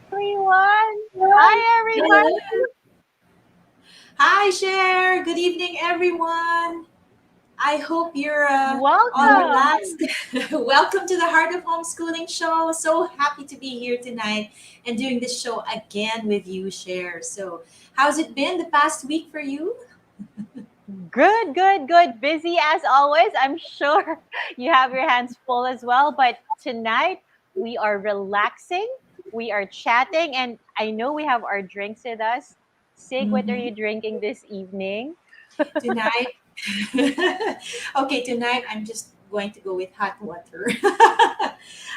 Everyone. Hi, everybody. Hello. Hi, Cher. Good evening, everyone. I hope you're all Welcome. relaxed. Welcome to the Heart of Homeschooling Show. So happy to be here tonight and doing this show again with you, Cher. So, how's it been the past week for you? Good, good, good. Busy as always. I'm sure you have your hands full as well. But tonight we are relaxing, we are chatting, and I know we have our drinks with us. Sig, what are Mhm. you drinking this evening? Tonight, okay, tonight I'm just going to go with hot water.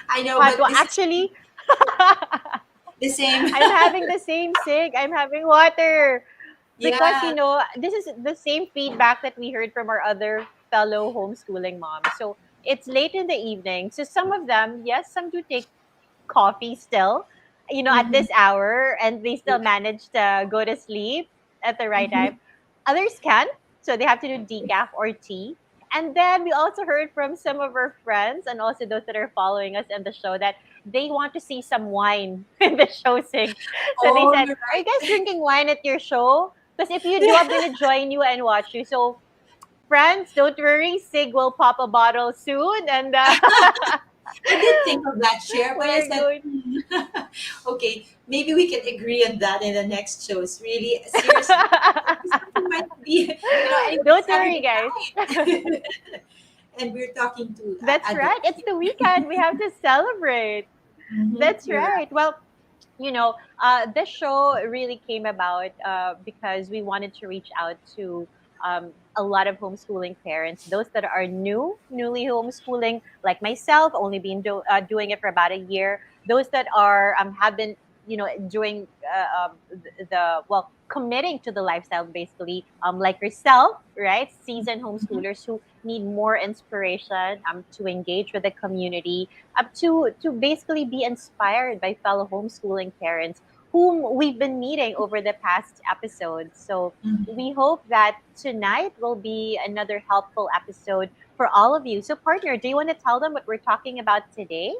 I know, Hot but one. this is Actually, the same. I'm having the same Sig. I'm having water. Because Yeah. this is the same feedback that we heard from our other fellow homeschooling moms. So it's late in the evening, so some of them, yes, some do take coffee still, at Mhm. this hour, and they still manage to go to sleep at the right time. Mhm. Others can, so they have to do decaf or tea. And then we also heard from some of our friends and also those that are following us in the show that they want to see some wine in the show sig. So they Oh, said, you're "Are you guys right. drinking wine at your show? Because if you do, I'm gonna join you and watch you." So friends, don't worry, Sig will pop a bottle soon, and I did think of that share, but I we're said, going. okay, maybe we can agree on that in the next shows. Really, seriously, maybe something might be, anyway, Don't worry, Saturday guys. night, and we're talking to That's right. adults It's here. the weekend. We have to celebrate. That's You're right. right. Well, this show really came about because we wanted to reach out to a lot of homeschooling parents, those that are newly homeschooling, like myself, only been doing it for about a year. Those that are have been, doing well, committing to the lifestyle, basically, like yourself, right? Seasoned Mhm. homeschoolers who need more inspiration to engage with the community, to basically be inspired by fellow homeschooling parents whom we've been meeting over the past episodes. So Mhm. we hope that tonight will be another helpful episode for all of you. So partner, do you want to tell them what we're talking about today?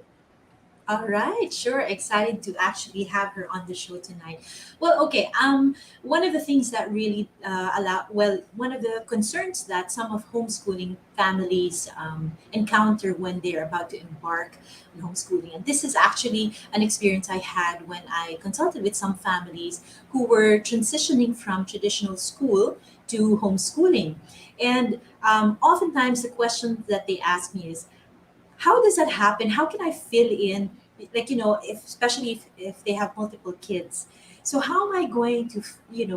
All right, sure. Excited to actually have her on the show tonight. Well, okay. One of the things that really one of the concerns that some of homeschooling families encounter when they're about to embark on homeschooling, and this is actually an experience I had when I consulted with some families who were transitioning from traditional school to homeschooling, and oftentimes the question that they ask me is, how does that happen? How can I fill in, like, if especially if they have multiple kids, so how am I going to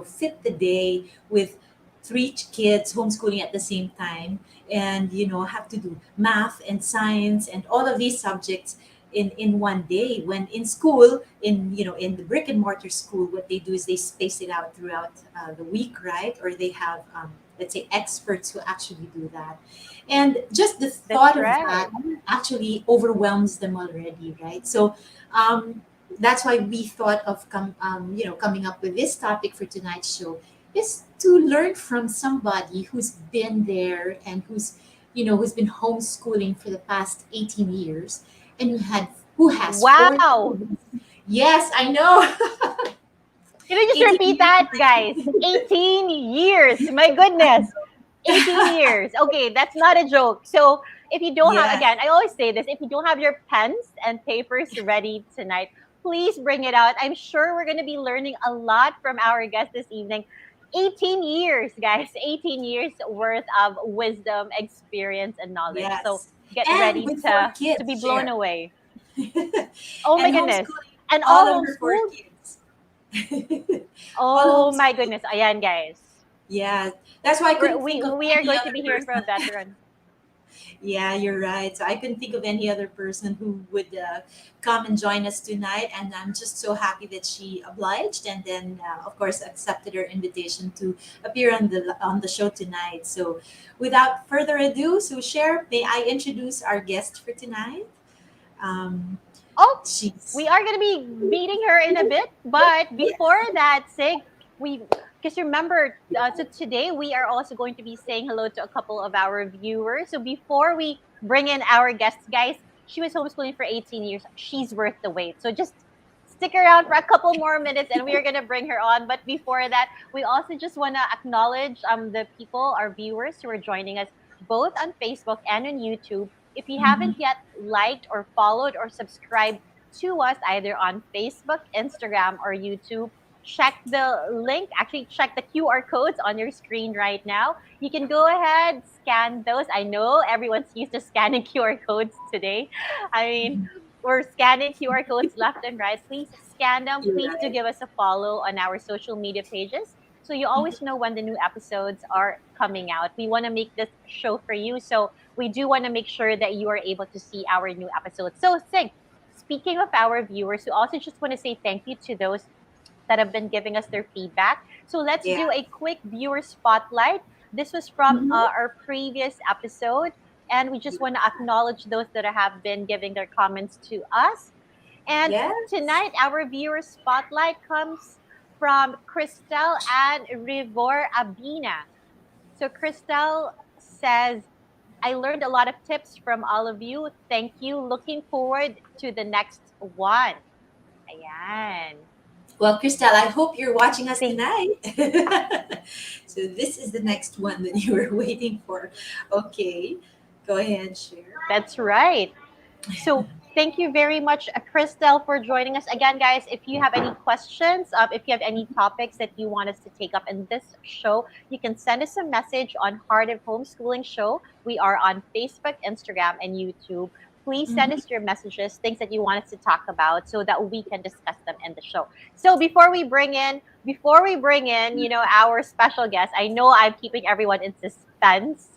fit the day with three kids homeschooling at the same time, and have to do math and science and all of these subjects in one day, when in school, in the brick and mortar school, what they do is they space it out throughout the week, right? Or they have, let's say, experts who actually do that, and just the That's thought of that right. actually overwhelms them already, right? So um, that's why we thought of coming up with this topic for tonight's show, is to learn from somebody who's been there, and who's been homeschooling for the past 18 years, and who has four Wow. kids. Yes, I know. Can you just 18 repeat years that, guys? is 18 years. My goodness. 18 years. Okay, that's not a joke. So, if you don't have, yes. again, I always say this, if you don't have your pens and papers ready tonight, please bring it out. I'm sure we're going to be learning a lot from our guest this evening. 18 years, guys. 18 years worth of wisdom, experience, and knowledge. So, Yes. get And ready with four to be kids, blown share. away. Oh my And goodness. homeschooling And all all of her four homeschooled? kids. All Oh my homeschooled. goodness. Ayan, guys. Yeah. That's why I We're, couldn't we think of we are any going to other be hearing from a person. veteran. Yeah, you're right. So I couldn't think of any other person who would come and join us tonight. And I'm just so happy that she obliged, and then, of course, accepted our invitation to appear on the show tonight. So, without further ado, so Cher, may I introduce our guest for tonight? Um, Oh, she's we are going to be meeting her in a bit, but before yes. that, Sig, we because remember, so today we are also going to be saying hello to a couple of our viewers. So before we bring in our guests, guys, she was homeschooling for 18 years. She's worth the wait. So just stick around for a couple more minutes, and we are going to bring her on. But before that, we also just want to acknowledge the people, our viewers who are joining us both on Facebook and on YouTube. If you haven't Mhm. yet liked or followed or subscribed to us either on Facebook, Instagram, or YouTube, check the link. Actually, check the QR codes on your screen right now. You can go ahead, scan those. I know everyone's used to scanning QR codes today. I mean, we're scanning QR codes left and right. Please scan them. You're Please do right. give us a follow on our social media pages so you always know when the new episodes are coming out. We want to make this show for you. So we do want to make sure that you are able to see our new episodes. So, Sig, speaking of our viewers, we also just want to say thank you to those that have been giving us their feedback. So, let's Yeah. do a quick viewer spotlight. This was from Mhm. our previous episode, and we just want to acknowledge those that have been giving their comments to us. And Yes. tonight, our viewer spotlight comes from Christelle and Rivor Abina. So, Christelle says, I learned a lot of tips from all of you. Thank you. Looking forward to the next one. Ayan. Well, Crystal, I hope you're watching us Thank, tonight. So this is the next one that you were waiting for. Okay, go ahead, share. that's right. So thank you very much, Crystal, for joining us again, guys. If you have any questions, if you have any topics that you want us to take up in this show, you can send us a message on Heart of Homeschooling Show. We are on Facebook, Instagram, and YouTube. Please send Mhm. us your messages, things that you want us to talk about, so that we can discuss them in the show. So before we bring in, our special guest, I know I'm keeping everyone in suspense.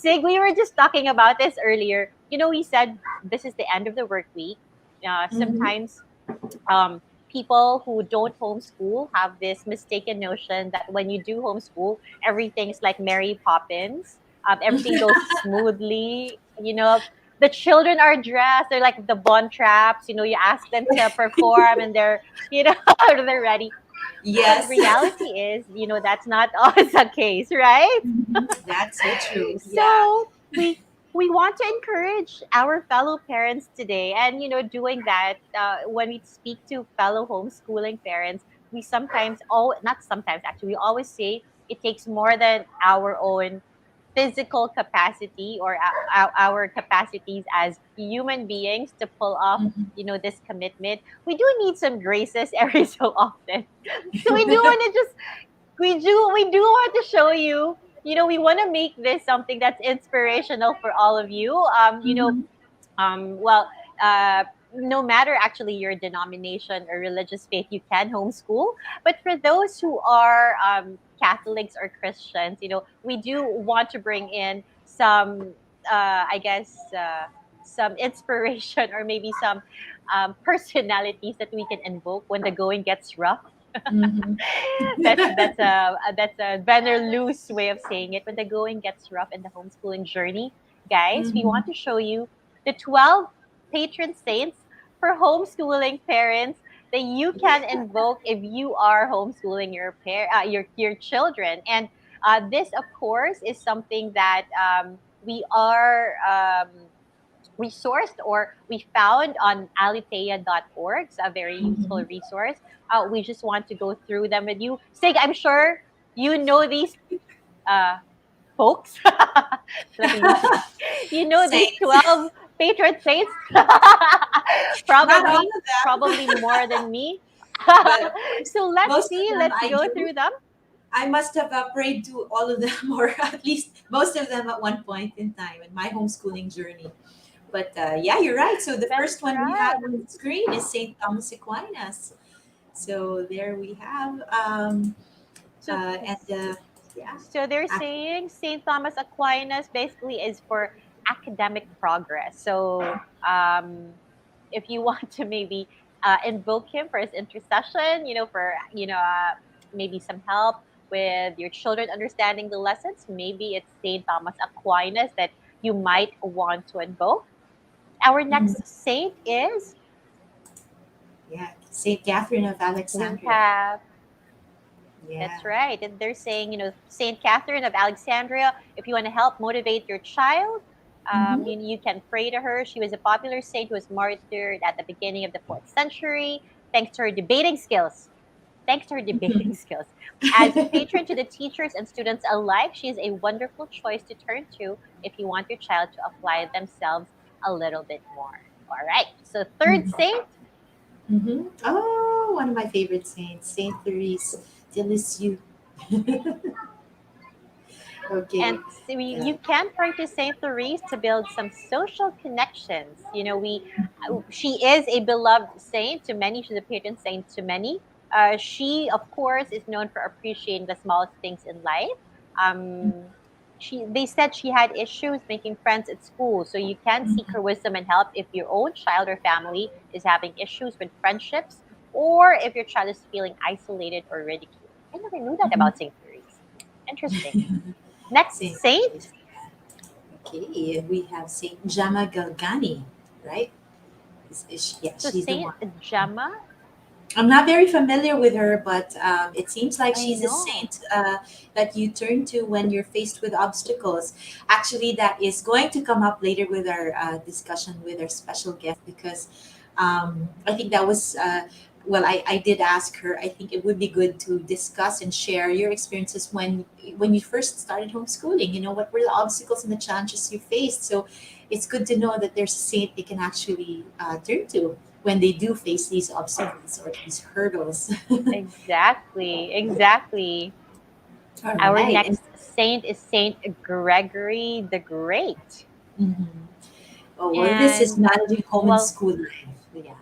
Sig, we were just talking about this earlier. We said this is the end of the work week. Mhm. Sometimes people who don't homeschool have this mistaken notion that when you do homeschool, everything's like Mary Poppins. Everything goes smoothly. The children are dressed. They're like the Bond traps. You ask them to perform, and they're ready. But Yes. reality is, that's not always the case, right? Mhm. That's so true. Yeah. So we want to encourage our fellow parents today, and doing that, when we speak to fellow homeschooling parents, we sometimes, oh, not sometimes actually, we always say it takes more than our own physical capacity or our capacities as human beings to pull off Mhm. this commitment. We do need some graces every so often. So we do want to just we do want to show you, we want to make this something that's inspirational for all of you. Mhm. Well, uh, no matter actually your denomination or religious faith, you can homeschool. But for those who are Catholics or Christians, we do want to bring in some, I guess, some inspiration or maybe some personalities that we can invoke when the going gets rough. Mm-hmm. That's a better loose way of saying it. When the going gets rough in the homeschooling journey, guys, we Mm-hmm. want to show you the 12 patron saints for homeschooling parents that you can invoke if you are homeschooling your children. And this, of course, is something that we are. We sourced or we found on alithea.org. It's a very useful Mm-hmm. resource. We just want to go through them with you. Sig, I'm sure you know these uh, folks. Let me use it. You know these Saints. 12 patron saints. Not all probably, of them, probably more than me. but of course, So let's most of see. them Let's I go do. through them. I must have prayed to all of them, or at least most of them at one point in time in my homeschooling journey. But yeah, you're right. So the That's first one we right. have on the screen is Saint Thomas Aquinas. So there we have, So and yeah, So they're ac- saying St. Thomas Aquinas basically is for academic progress. So if you want to maybe invoke him for his intercession, for maybe some help with your children understanding the lessons, maybe it's St. Thomas Aquinas that you might want to invoke. Our mhm, next saint is yeah, Saint Catherine of we Alexandria. have. Yeah. That's right. And they're saying, Saint Catherine of Alexandria, if you want to help motivate your child, Mm-hmm. you can pray to her. She was a popular saint who was martyred at the beginning of the fourth century, thanks to her debating skills. Thanks to her debating skills. As patron to the teachers and students alike, she is a wonderful choice to turn to if you want your child to apply themselves a little bit more. All right. So, third saint, Mm-hmm. Oh, one of my favorite saints, Saint Therese de Lisieux. and Okay. so Yeah. you can pray to Saint Therese to build some social connections. She is a beloved saint to many. She's a patron saint to many. She, of course, is known for appreciating the smallest things in life. Um, they said she had issues making friends at school, so you can seek her wisdom and help if your own child or family is having issues with friendships, or if your child is feeling isolated or ridiculed. I never knew that Mhm. about Saint Therese. Interesting. Next Saint saint, Therese. Okay, we have Saint Jama Galgani, right? Yeah, so she's the Saint one. Gemma. I'm not very familiar with her, but it seems like I she's a know. saint that you turn to when you're faced with obstacles. Actually, that is going to come up later with our discussion with our special guest because I think that was. Well, I did ask her. I think it would be good to discuss and share your experiences when you first started homeschooling. What were the obstacles and the challenges you faced? So it's good to know that there's a saint they can actually turn to when they do face these obstacles or these hurdles. Exactly, exactly. All Our right. And next saint is Saint Gregory the Great. mhm. Oh, well, this is And, managing home and well, school life. Yeah,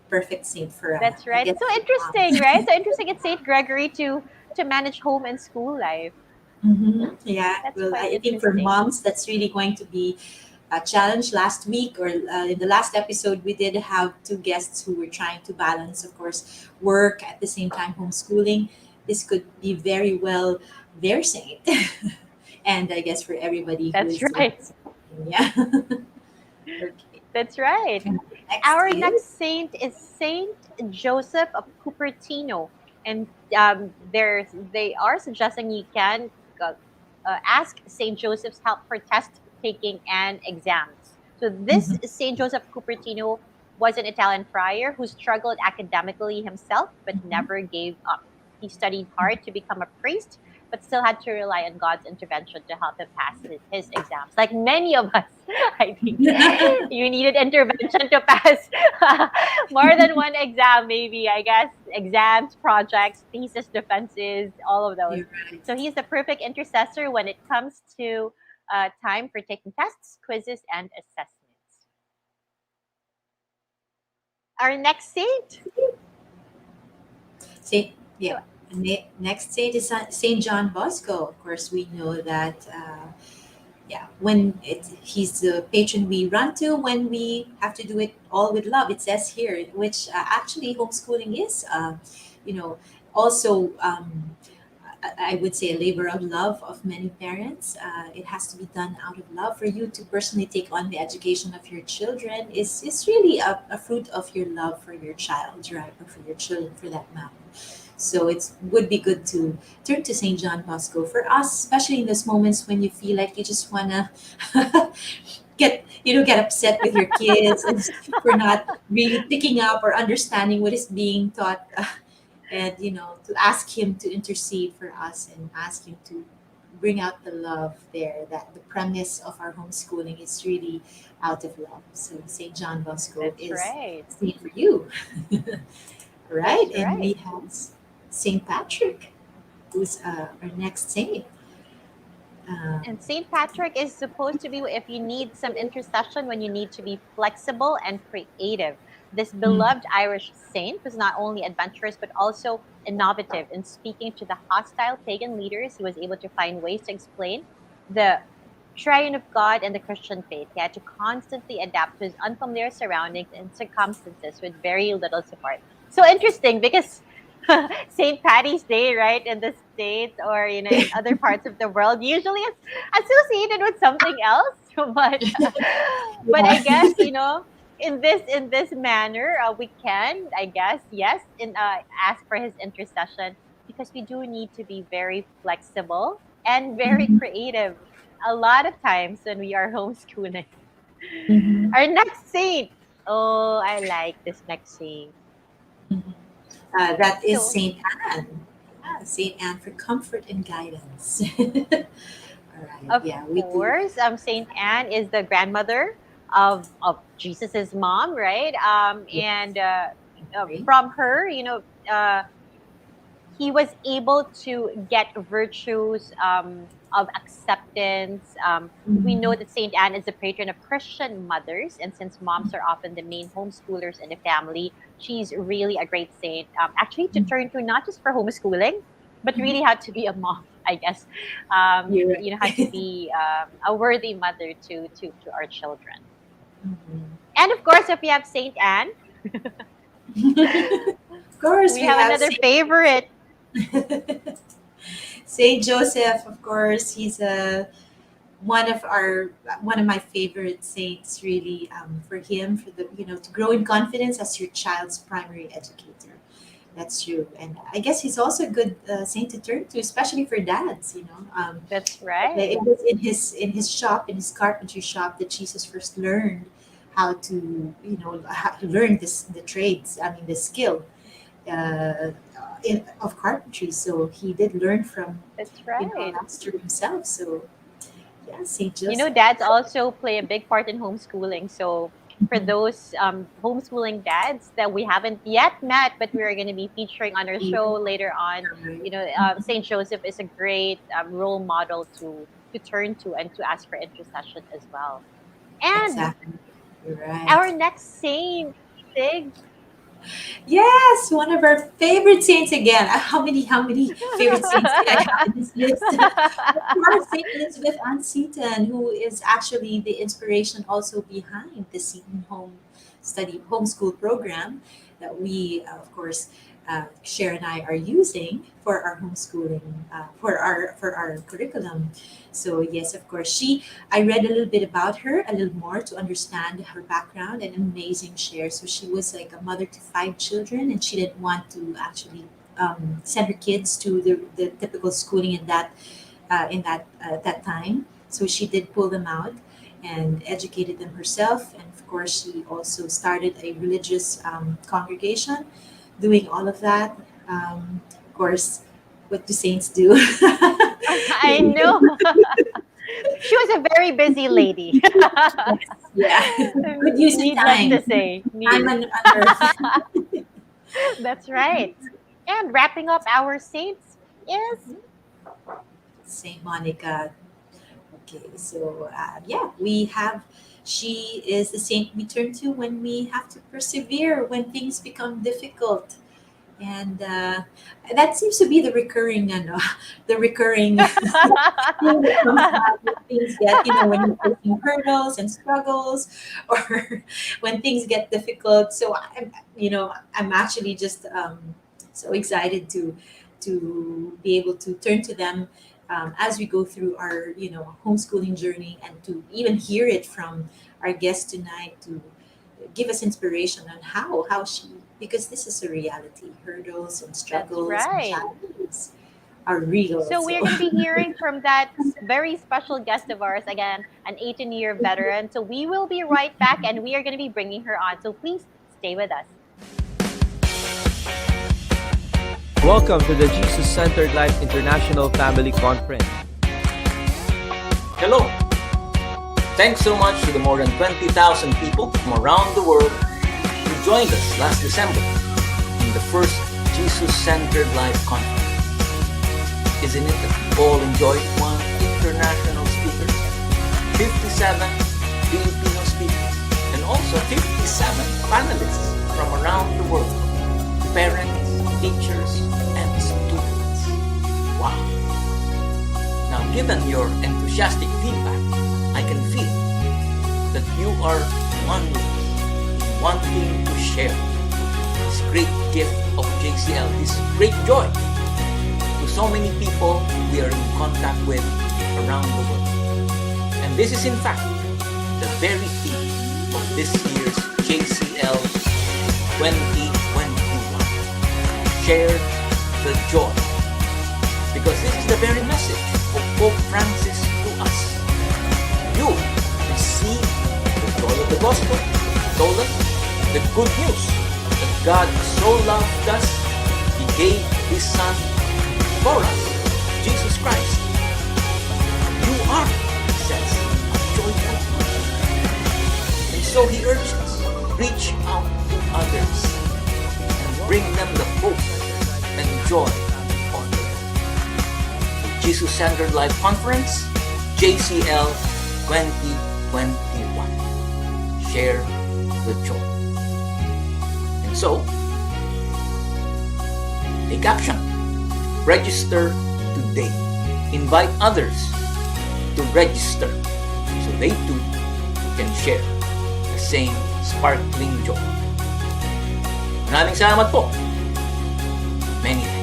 perfect saint for, that's I right. guess, It's so for interesting, moms. right? So interesting it's Saint Gregory to manage home and school life. Yeah, That's well, quite I think for interesting. moms, that's really going to be a challenge. Last week or in the last episode, we did have two guests who were trying to balance, of course, work at the same time homeschooling. This could be very well their saint. And I guess for everybody who That's is doing right. the same thing. Yeah. Okay. That's right. And next Our is next saint is Saint Joseph of Cupertino, and they are suggesting you can ask Saint Joseph's help for test taking and exams. So this mhm, Saint Joseph Cupertino was an Italian friar who struggled academically himself but mhm, never gave up. He studied hard to become a priest, but still had to rely on God's intervention to help him pass his exams. Like many of us, I think mhm. you needed intervention to pass more than one exam, maybe, I guess, exams, projects, thesis defenses, all of those. You're right. So he's the perfect intercessor when it comes to time for taking tests, quizzes, and assessments. Our next saint. See, So yeah. Next saint is Saint John Bosco. Of course, we know that. Yeah, when he's the patron we run to when we have to do it all with love. It says here, which actually homeschooling is, you know, also. I would say a labor of love of many parents. It has to be done out of love. For you to personally take on the education of your children is really a fruit of your love for your child, right? Or for your children, for that matter. So it would be good to turn to St. John Bosco for us, especially in those moments when you feel like you just wanna get upset with your kids and for not really picking up or understanding what is being taught, and to ask him to intercede for us and ask him to bring out the love there. That the premise of our homeschooling is really out of love. So St. John Bosco That's is right. saint for you. Right, That's and we right. have Saint Patrick, who's our next saint. Um, And St. Patrick is supposed to be if you need some intercession, when you need to be flexible and creative. This mm, beloved Irish saint was not only adventurous but also innovative in speaking to the hostile pagan leaders. He was able to find ways to explain the triune of God and the Christian faith. He had to constantly adapt to his unfamiliar surroundings and circumstances with very little support. So interesting because St. Patty's Day, right, in the States or in other parts of the world, usually it's associated with something else. But I yeah. guess in this manner, we can, I guess, yes, ask for his intercession because we do need to be very flexible and very Mhm, creative a lot of times when we are homeschooling. mhm, Our next saint. Oh, I like this next saint. mhm. That is So, Saint Anne. Yeah, Saint Anne for comfort and guidance. All right. of Yeah, we do. course, Saint Anne is the grandmother of Jesus's mom, right? Yes, And agree. from her, he was able to get virtues of acceptance. We know Mhm, that Saint Anne is the patron of Christian mothers, and since moms are often the main homeschoolers in the family, she's really a great saint. Actually, to mhm, turn to not just for homeschooling, but mhm. really had to be a mom, I guess. You're Had to right. be a worthy mother to our children. Mhm. And of course, if we have Saint Anne, Of course, we we have have another favorite. Saint Joseph. Of course, he's one of my favorite saints. Really, for him, for the to grow in confidence as your child's primary educator. That's true, and I guess he's also a good saint to turn to, especially for dads. That's right. It was in his shop, in his carpentry shop, that Jesus first learned how to learn the trades. I mean, the skill of carpentry. So he did learn from That's right. master himself. So yeah, Saint Joseph. Dads also play a big part in homeschooling. So, for Mhm. those homeschooling dads that we haven't yet met, but we are going to be featuring on our show later on, Saint Joseph is a great role model to turn to and to ask for intercession as well. And Exactly. You're right. our next saint, Sig. Yes, one of our favorite saints again. How many favorite saints did I have in this list? Of course, Saint Elizabeth Ann Seton, who is actually the inspiration also behind the Seton homeschool program that we, of course, Cher and I are using for our homeschooling, for our curriculum. So yes, of course, I read a little bit about her, a little more to understand her background, and amazing share. So she was like a mother to five children, and she didn't want to actually send her kids to the typical schooling in that time. So she did pull them out and educated them herself. And of course, she also started a religious congregation, doing all of that. Of course, what do saints do? I know. She was a very busy lady. Yes, yeah. Good use of Needless time. to say. Time on earth. That's right. And wrapping up our saints is Saint Monica. Okay, so yeah, we have. She is the saint we turn to when we have to persevere when things become difficult. And that seems to be the recurring, the recurring thing that comes out when things get, when you're facing hurdles and struggles, or when things get difficult. So I'm actually just so excited to be able to turn to them as we go through our homeschooling journey, and to even hear it from our guest tonight, to give us inspiration on how she, because this is a reality. Hurdles and That's struggles and right. challenges are real. So we're So going to be hearing from that very special guest of ours again, an 18-year veteran. So we will be right back, and we are going to be bringing her on. So please stay with us. Welcome to the Jesus Centered Life International Family Conference. Hello! Thanks so much to the more than 20,000 people from around the world who joined us last December in the first Jesus-Centered Life Conference. Isn't it that we all enjoyed one international speaker, 57 Filipino speakers, and also 57 panelists from around the world, parents, teachers, and students. Wow! Now, given your enthusiastic feedback, I can feel that you are one in wanting to share this great gift of JCL, this great joy to so many people we are in contact with around the world. And this is in fact the very theme of this year's JCL 2021. Share the joy. Because this is the very message of Pope Francis to us. You receive the joy of the gospel. Told us the good news that God so loved us, He gave His Son for us, Jesus Christ. You are, He says, a joyful person. And so He urged us, reach out to others and bring them the hope and joy on earth. Jesus-Centered Life Conference, JCL 2021. Share the joy. And so, take action. Register today. Invite others to register so they too can share the same sparkling joy. Maraming salamat po. Many thanks.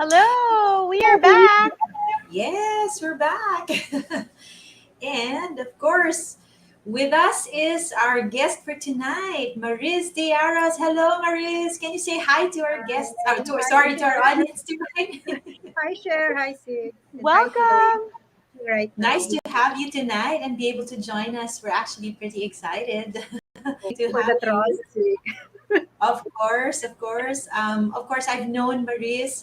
Hello, we are back. yes, we're back. And of course, with us is our guest for tonight, Mariz Dearos. Hello, Mariz. Can you say hi to our guests? Sorry, to our audience tonight. Hi, Cher. Hi, Sid. And hi, Chloe. Welcome. Right Nice now. to have you tonight and be able to join us. We're actually pretty excited to For have the you. trust sake. Of course, of course. Of course, I've known Mariz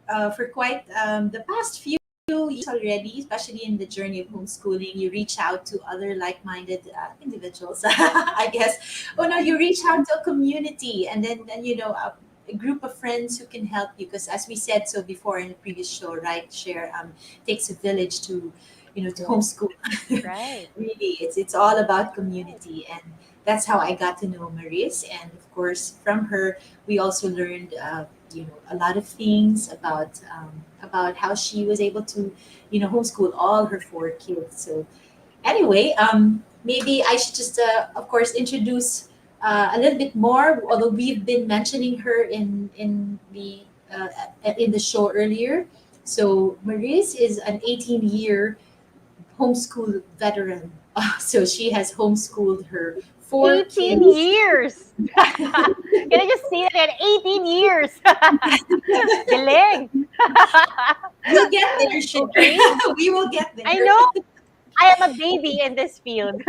for quite the past few years already, especially in the journey of homeschooling. You reach out to other like-minded individuals, I guess. Oh no, you reach out to a community, and then a group of friends who can help you. Because as we said so before in the previous show, right? Share takes a village to to homeschool. Right. Really, it's all about community, and that's how I got to know Maris. And of course, from her, we also learned a lot of things about how she was able to homeschool all her four kids. So anyway, maybe I should just of course introduce a little bit more. Although we've been mentioning her in the show earlier. So Maris is an 18-year homeschool veteran. So she has homeschooled her four 18 kids. years. Can I just say that again? 18 years. Galing. We'll get there, Cher. Okay. We will get I there. know I am a baby in this field.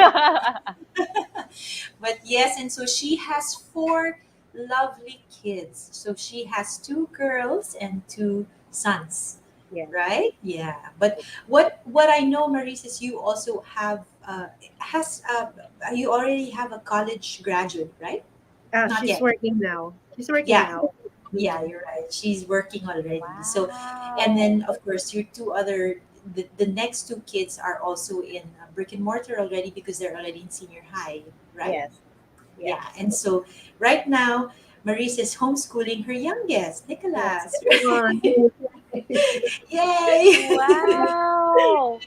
But yes, and so she has four lovely kids. So she has two girls and two sons, Yeah. right? Yeah. But what I know, Mariz, is you also have has you already have a college graduate, right? Not She's yet. working now. She's working Yeah. now. Yeah, Mhm. you're right. She's working already. So, and Wow. then of course your two other the next two kids are also in brick and mortar already because they're already in senior high, right? Yes. Yeah, Yes. and so right now, Maurice is homeschooling her youngest, Yes. Nicholas. Come Yay! Wow.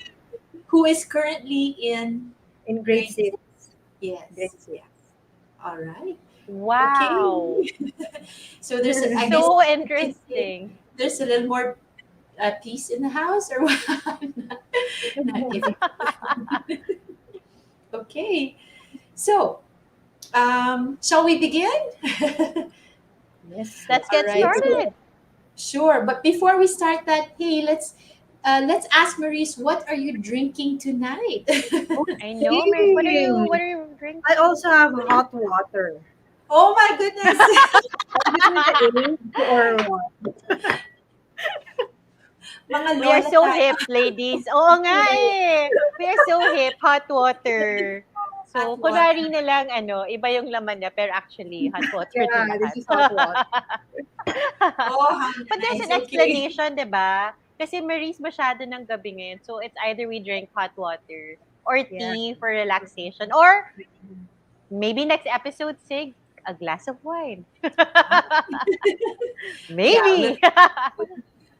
Who is currently in in grade grade six. six? Yes. Grade six. Yeah. All right. Okay. Wow. So there's, I guess, So you can say interesting. there's a little more peace in the house, or what? Not even. Okay. So, shall we begin? Yes. Let's All get right. So started. sure, but before we start that, hey, let's ask Maurice, what are you drinking tonight? I know, Mary. Same. What are you I drinking? also have hot water. Oh my goodness. Are you the age or what? Mga We are lola so tayo. hip, ladies. Oo nga eh. We are so hip. Hot water. Hot So, water. kunwari na lang, iba yung laman niya, pero actually, hot water din Yeah, lahat. this is hot water. Oh, how But there's nice. an Okay. explanation, di ba? Kasi Maris masyado ng gabi ngayon. So, it's either we drink hot water or Yeah. tea for relaxation. Or, maybe next episode, Sig, a glass of wine. Yeah, we'll, Maybe.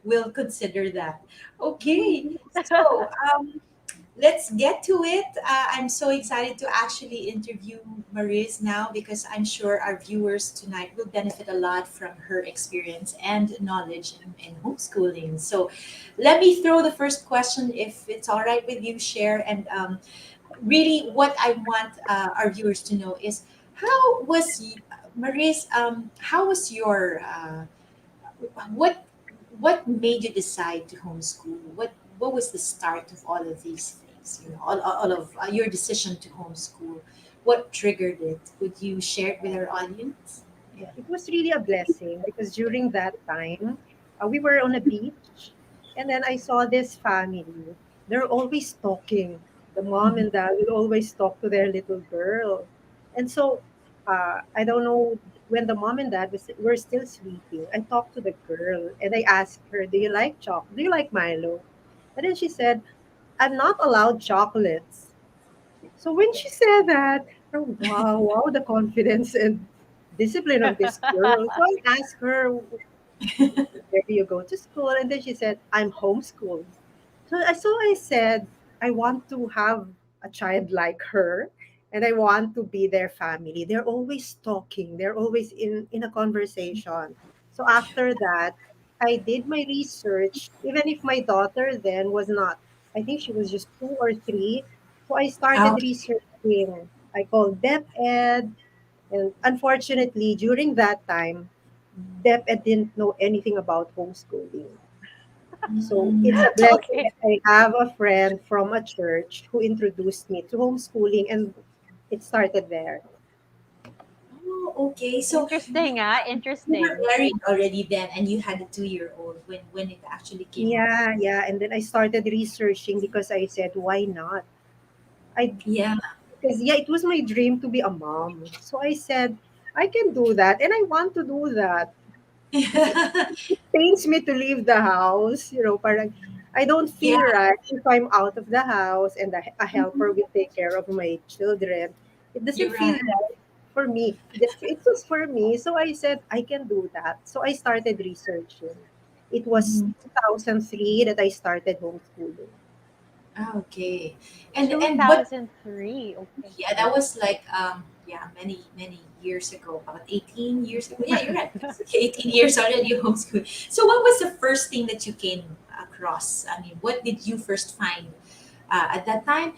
we'll consider that. Okay. So, let's get to it. I'm so excited to actually interview Mariz now because I'm sure our viewers tonight will benefit a lot from her experience and knowledge in homeschooling. So, let me throw the first question, if it's all right with you, Cher. And really, what I want our viewers to know is how was Mariz? How was your what what made you decide to homeschool? What was the start of all of these things? You know, all of your decision to homeschool. What triggered it? Would you share it with our audience? Yeah, it was really a blessing because during that time, we were on a beach, and then I saw this family. They're always talking. The mom Mhm. and dad will always talk to their little girl, and so I don't know when the mom and dad were still sleeping. I talked to the girl and I asked her, "Do you like chocolate? Do you like Milo?" And then she said, "I'm not allowed chocolates." So when she said that, oh, wow, wow, the confidence and discipline of this girl. So I asked her, where do you go to school? And then she said, I'm homeschooled. So I said, I want to have a child like her and I want to be their family. They're always talking, they're always in a conversation. So after that, I did my research, even if my daughter then was not, I think she was just 2 or 3. So I started Okay. researching. I called DepEd, and unfortunately, during that time, DepEd didn't know anything about homeschooling. So it's Mm. a blessing Okay. that I have a friend from a church who introduced me to homeschooling, and it started there. Oh, okay. So Interesting, ah. you were Interesting. married already then, and you had a 2 year old when it actually came up. Yeah, yeah. And then I started researching because I said, why not? I Yeah. Because yeah, it was my dream to be a mom. So I said, I can do that, and I want to do that. It pains me to leave the house. Parang I don't Yeah. feel right if I'm out of the house and a helper Mhm. will take care of my children. It doesn't You're feel right. right for me. It's just for me. So I said, I can do that. So I started researching. It was Mhm. 2003 that I started homeschooling. Okay. And what 2003. Okay. yeah, that was like yeah, many years ago, about 18 years ago. Yeah, you're right. It's 18 years already homeschool. So what was the first thing that you came across? I mean, what did you first find at that time?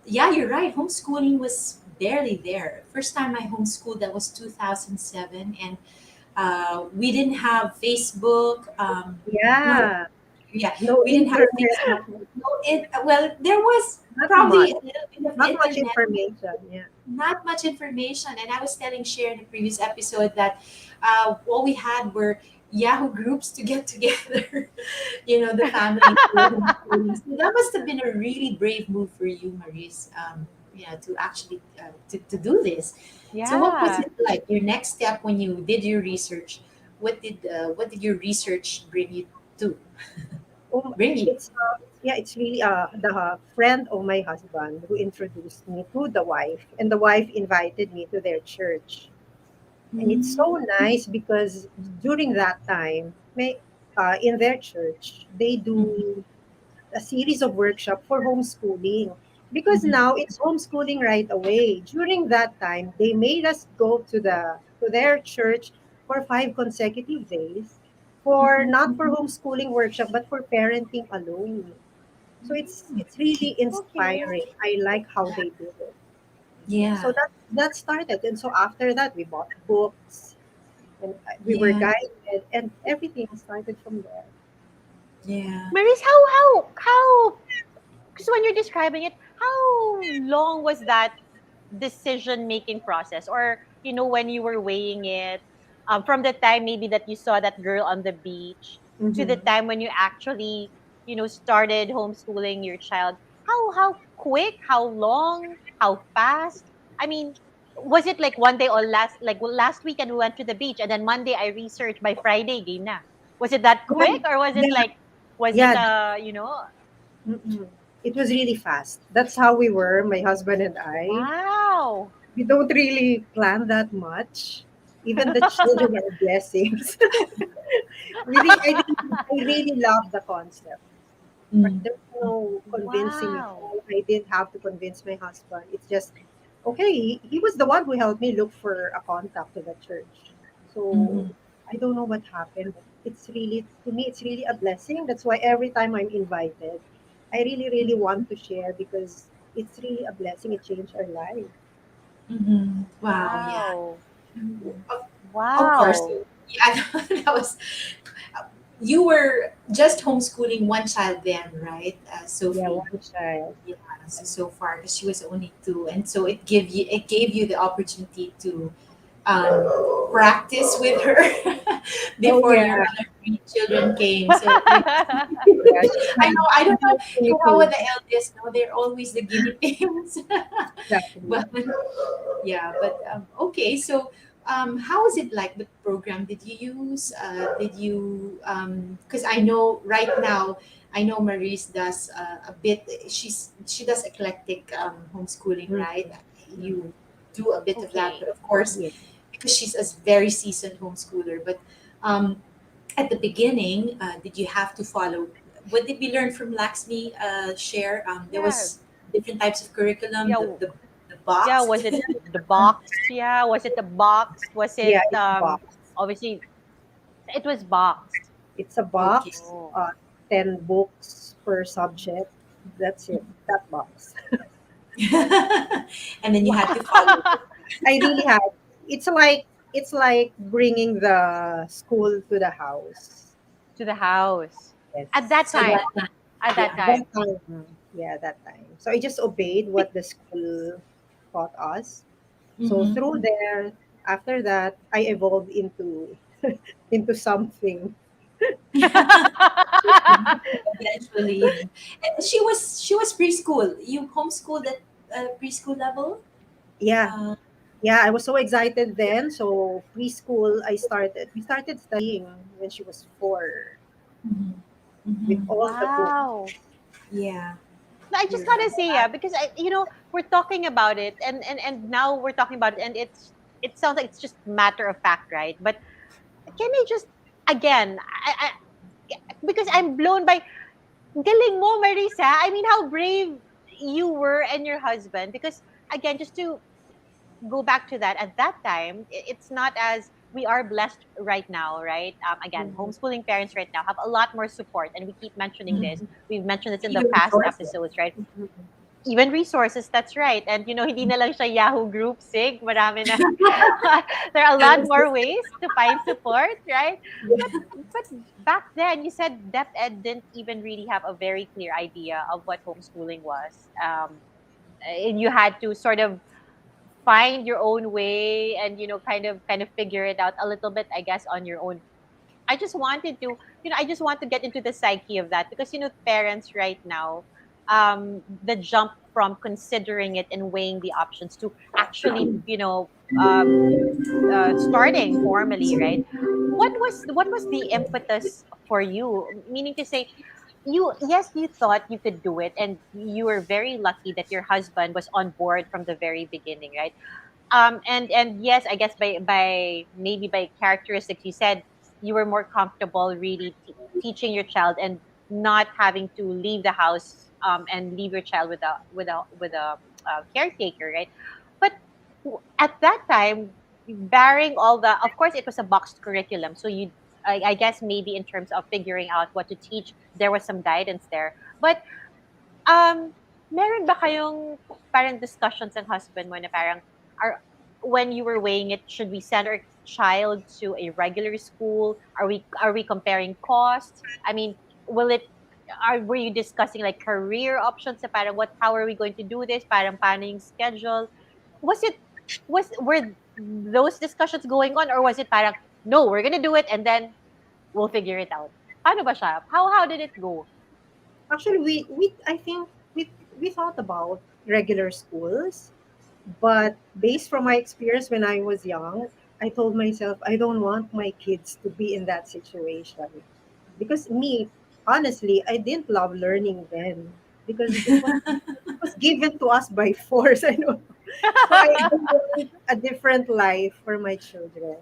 Yeah, you're right. Homeschooling was barely there. First time I homeschooled, that was 2007, and we didn't have Facebook. No, Yeah. yeah, No we didn't have internet, Facebook. No, well, there was not probably much. a little bit of Not much internet, information. Yeah. not much information. And I was telling Cher in the previous episode that all we had were Yahoo groups to get together, the family. So that must have been a really brave move for you, Mariz, to actually to do this. So what was Yeah. it like? Your next step when you did your research, what did your research bring you to? Bring you? It's yeah, it's really the friend of my husband who introduced me to the wife, and the wife invited me to their church. And it's so Mm. nice because during that time, in their church, they Mhm, do a series of workshop for homeschooling. Because mhm, now it's homeschooling right away. During that time, they made us go to their church for 5 consecutive days, for not for mhm. homeschooling workshop but for parenting alone. So it's really Okay. inspiring. I like how they do it. So Yeah, that started, and so after that we bought books, and we were yeah, guided, and everything started from there. yeah. Maris, how because when you're describing it, how long was that decision making process? Or, when you were weighing it, from the time maybe that you saw that girl on the beach to the Hmm. time when you actually, started homeschooling your child, how quick, how long, how fast? I mean, was it like one day, or last weekend we went to the beach and then Monday I researched, by Friday game na? Was it that Yeah, quick, or was it yeah, like, was it yeah. Mm-mm. It was really fast. That's how we were, my husband and I. wow. We don't really plan that much. Even the children are blessings. I really love the concept. Mm. There's no convincing at Wow. all. I didn't have to convince my husband. It's just okay. He was the one who helped me look for a contact to the church. So Mhm. I don't know what happened, but it's really, to me, it's really a blessing. That's why every time I'm invited, I really, really want to share because it's really a blessing. It changed our life. Mhm. Wow, yeah. Wow. Of, of course. Wow. Yeah, that was you were just homeschooling one child then, right? Yeah, Sophie. one child. Yeah, so far because she was only two, and so it gave you the opportunity to practice with her Oh before yeah, your other three children came. So yeah, yeah. She I know. I she don't know helped me how are too. the eldest. No, they're always the guinea pigs. Exactly. But yeah, but okay. So how was it like the program? Did you use? Did you? Because I know right now. I know Maurice does a bit. She does eclectic homeschooling, Mhm, right? mhm. You do a bit of that, Okay. but of course, Yeah, because she's a very seasoned homeschooler. But um, at the beginning, did you have to follow? What did we learn from Laxmi share? There Yeah. was different types of curriculum. Yeah. The Yeah. box. Was it the boxed? Yeah. Was it the boxed? Was yeah. it It's a box. obviously it was boxed. It's a Okay. box. Oh. 10 books per subject. That's it. That box. And then you had to follow. Wow. I really had. It's like bringing the school to the house. To the house. At Yes. that So So that time. At that yeah. that time. time, yeah, that time. So I just obeyed what the school taught us. So Mm-hmm. through there, after that, I evolved into into something. Eventually, and she was preschool. You homeschooled at preschool level. Yeah, Uh, yeah. I was so excited then. So preschool, we started studying when she was 4 mhm. with Mhm. all the books. Wow. Yeah, No, I just you're gotta right. say, yeah, because we're talking about it, and now we're talking about it, and it sounds like it's just matter of fact, right? But can I just, again, because I'm blown by galing mo, Marisa. I mean, how brave you were and your husband. Because again, just to go back to that, at that time, it's not as we are blessed right now, right? Again, Mhm. homeschooling parents right now have a lot more support, and we keep mentioning this. Mhm. We've mentioned this in the Even past resources. episodes, right? Mhm. even resources, that's right. And hindi na lang siya Yahoo Group, Sig, marami na. There are a I lot was more ways to find support, right? But but back then, you said Dep Ed didn't even really have a very clear idea of what homeschooling was. And you had to sort of find your own way and kind of figure it out a little bit, I guess, on your own. I just wanted to, I just want to get into the psyche of that because, parents right now, the jump from considering it and weighing the options to actually, starting formally, right? What was the impetus for you? Meaning to say, yes, you thought you could do it, and you were very lucky that your husband was on board from the very beginning, right? And yes, I guess by maybe by characteristics, you said you were more comfortable really teaching your child and not having to leave the house, and leave your child with a caretaker, right? But at that time, barring all the, of course, it was a boxed curriculum, so I guess maybe in terms of figuring out what to teach, there was some guidance there. But um, meron ba kayong parang discussions ng husband mo na parang, are when you were weighing it, should we send our child to a regular school? Are we comparing costs? I mean, will it were you discussing like career options, na parang how are we going to do this? Parang paano yung schedule? Was it were those discussions going on, or was it parang no, we're gonna do it and then we'll figure it out? Paano ba siya? How did it go? Actually, we I think we thought about regular schools, but based from my experience when I was young, I told myself I don't want my kids to be in that situation because me, honestly, I didn't love learning then because it was given to us by force. I know. So I want a different life for my children.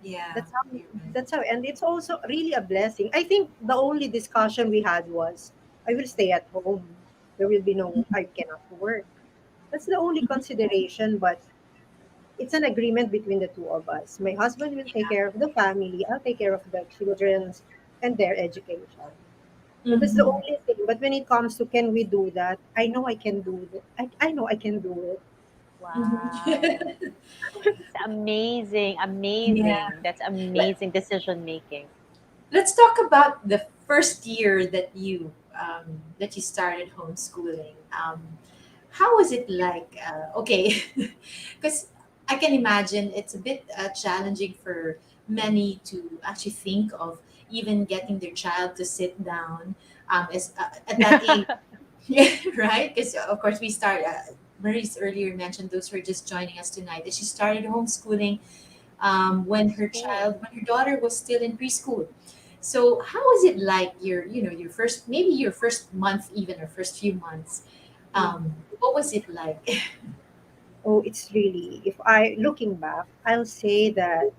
yeah, That's how you're right. that's how and it's also really a blessing. I think the only discussion we had was I will stay at home. There will be no I cannot work. That's the only consideration, but it's an agreement between the two of us. My husband will take care of the family, I'll take care of the children's and their education. So that's the Mhm. only thing. But when it comes to can we do that, I know I can do it. I know I can do it. Wow. It's amazing, Yeah. amazing. That's Let, amazing decision making. let's talk about the first year that you started homeschooling. How was it like? Okay, because I can imagine it's a bit challenging for many to actually think of even getting their child to sit down at that age. Yeah, right. Because of course we start. Mariz earlier mentioned those who are just joining us tonight that she started homeschooling when her daughter was still in preschool. So how was it like your first maybe your first month even or first few months? What was it like? Oh, it's really, if I looking back, I'll say that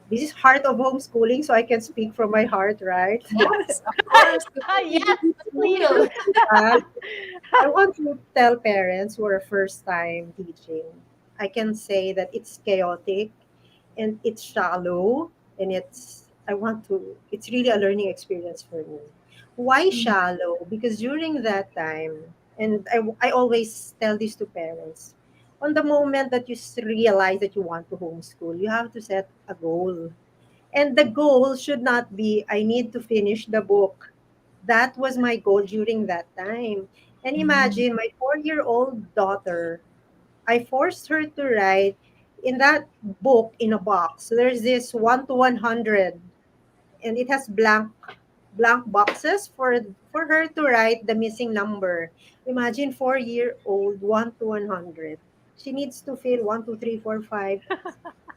this is heart of homeschooling, so I can speak from my heart, right? Yes, of course. The Yes, please. real. Uh, I want to tell parents who are first time teaching, I can say that it's chaotic and it's shallow and it's really a learning experience for me. Why shallow? Because during that time, and I always tell this to parents, on the moment that you realize that you want to homeschool, you have to set a goal. And the goal should not be, I need to finish the book. That was my goal during that time. And Mhm. imagine my 4-year-old daughter, I forced her to write in that book in a box. So there's this 1 to 100, and it has blank boxes for her to write the missing number. Imagine 4-year-old 1 to 100. She needs to fill 1, 2, 3, 4, 5.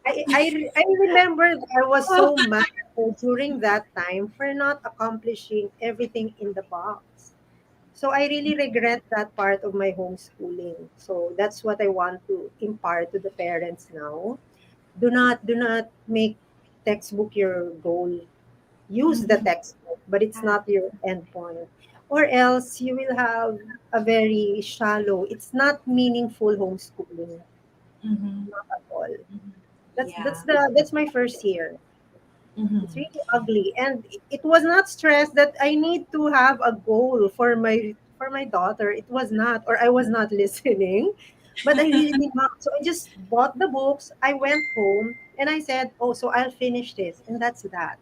I remember I was Oh, so mad during that time for not accomplishing everything in the box. So I really regret that part of my homeschooling. So that's what I want to impart to the parents now. Do not make textbook your goal. Use the mhm. textbook, but it's not your endpoint. Or else you will have a very shallow, it's not meaningful homeschooling Mhm. at all. Mhm. That's Yeah. that's my first year. It's Mhm. really ugly. And it was not stress that I need to have a goal for my for my daughter, it was not, or I was not listening. But I really need help. So I just bought the books. I went home and I said, oh, so I'll finish this. And that's that.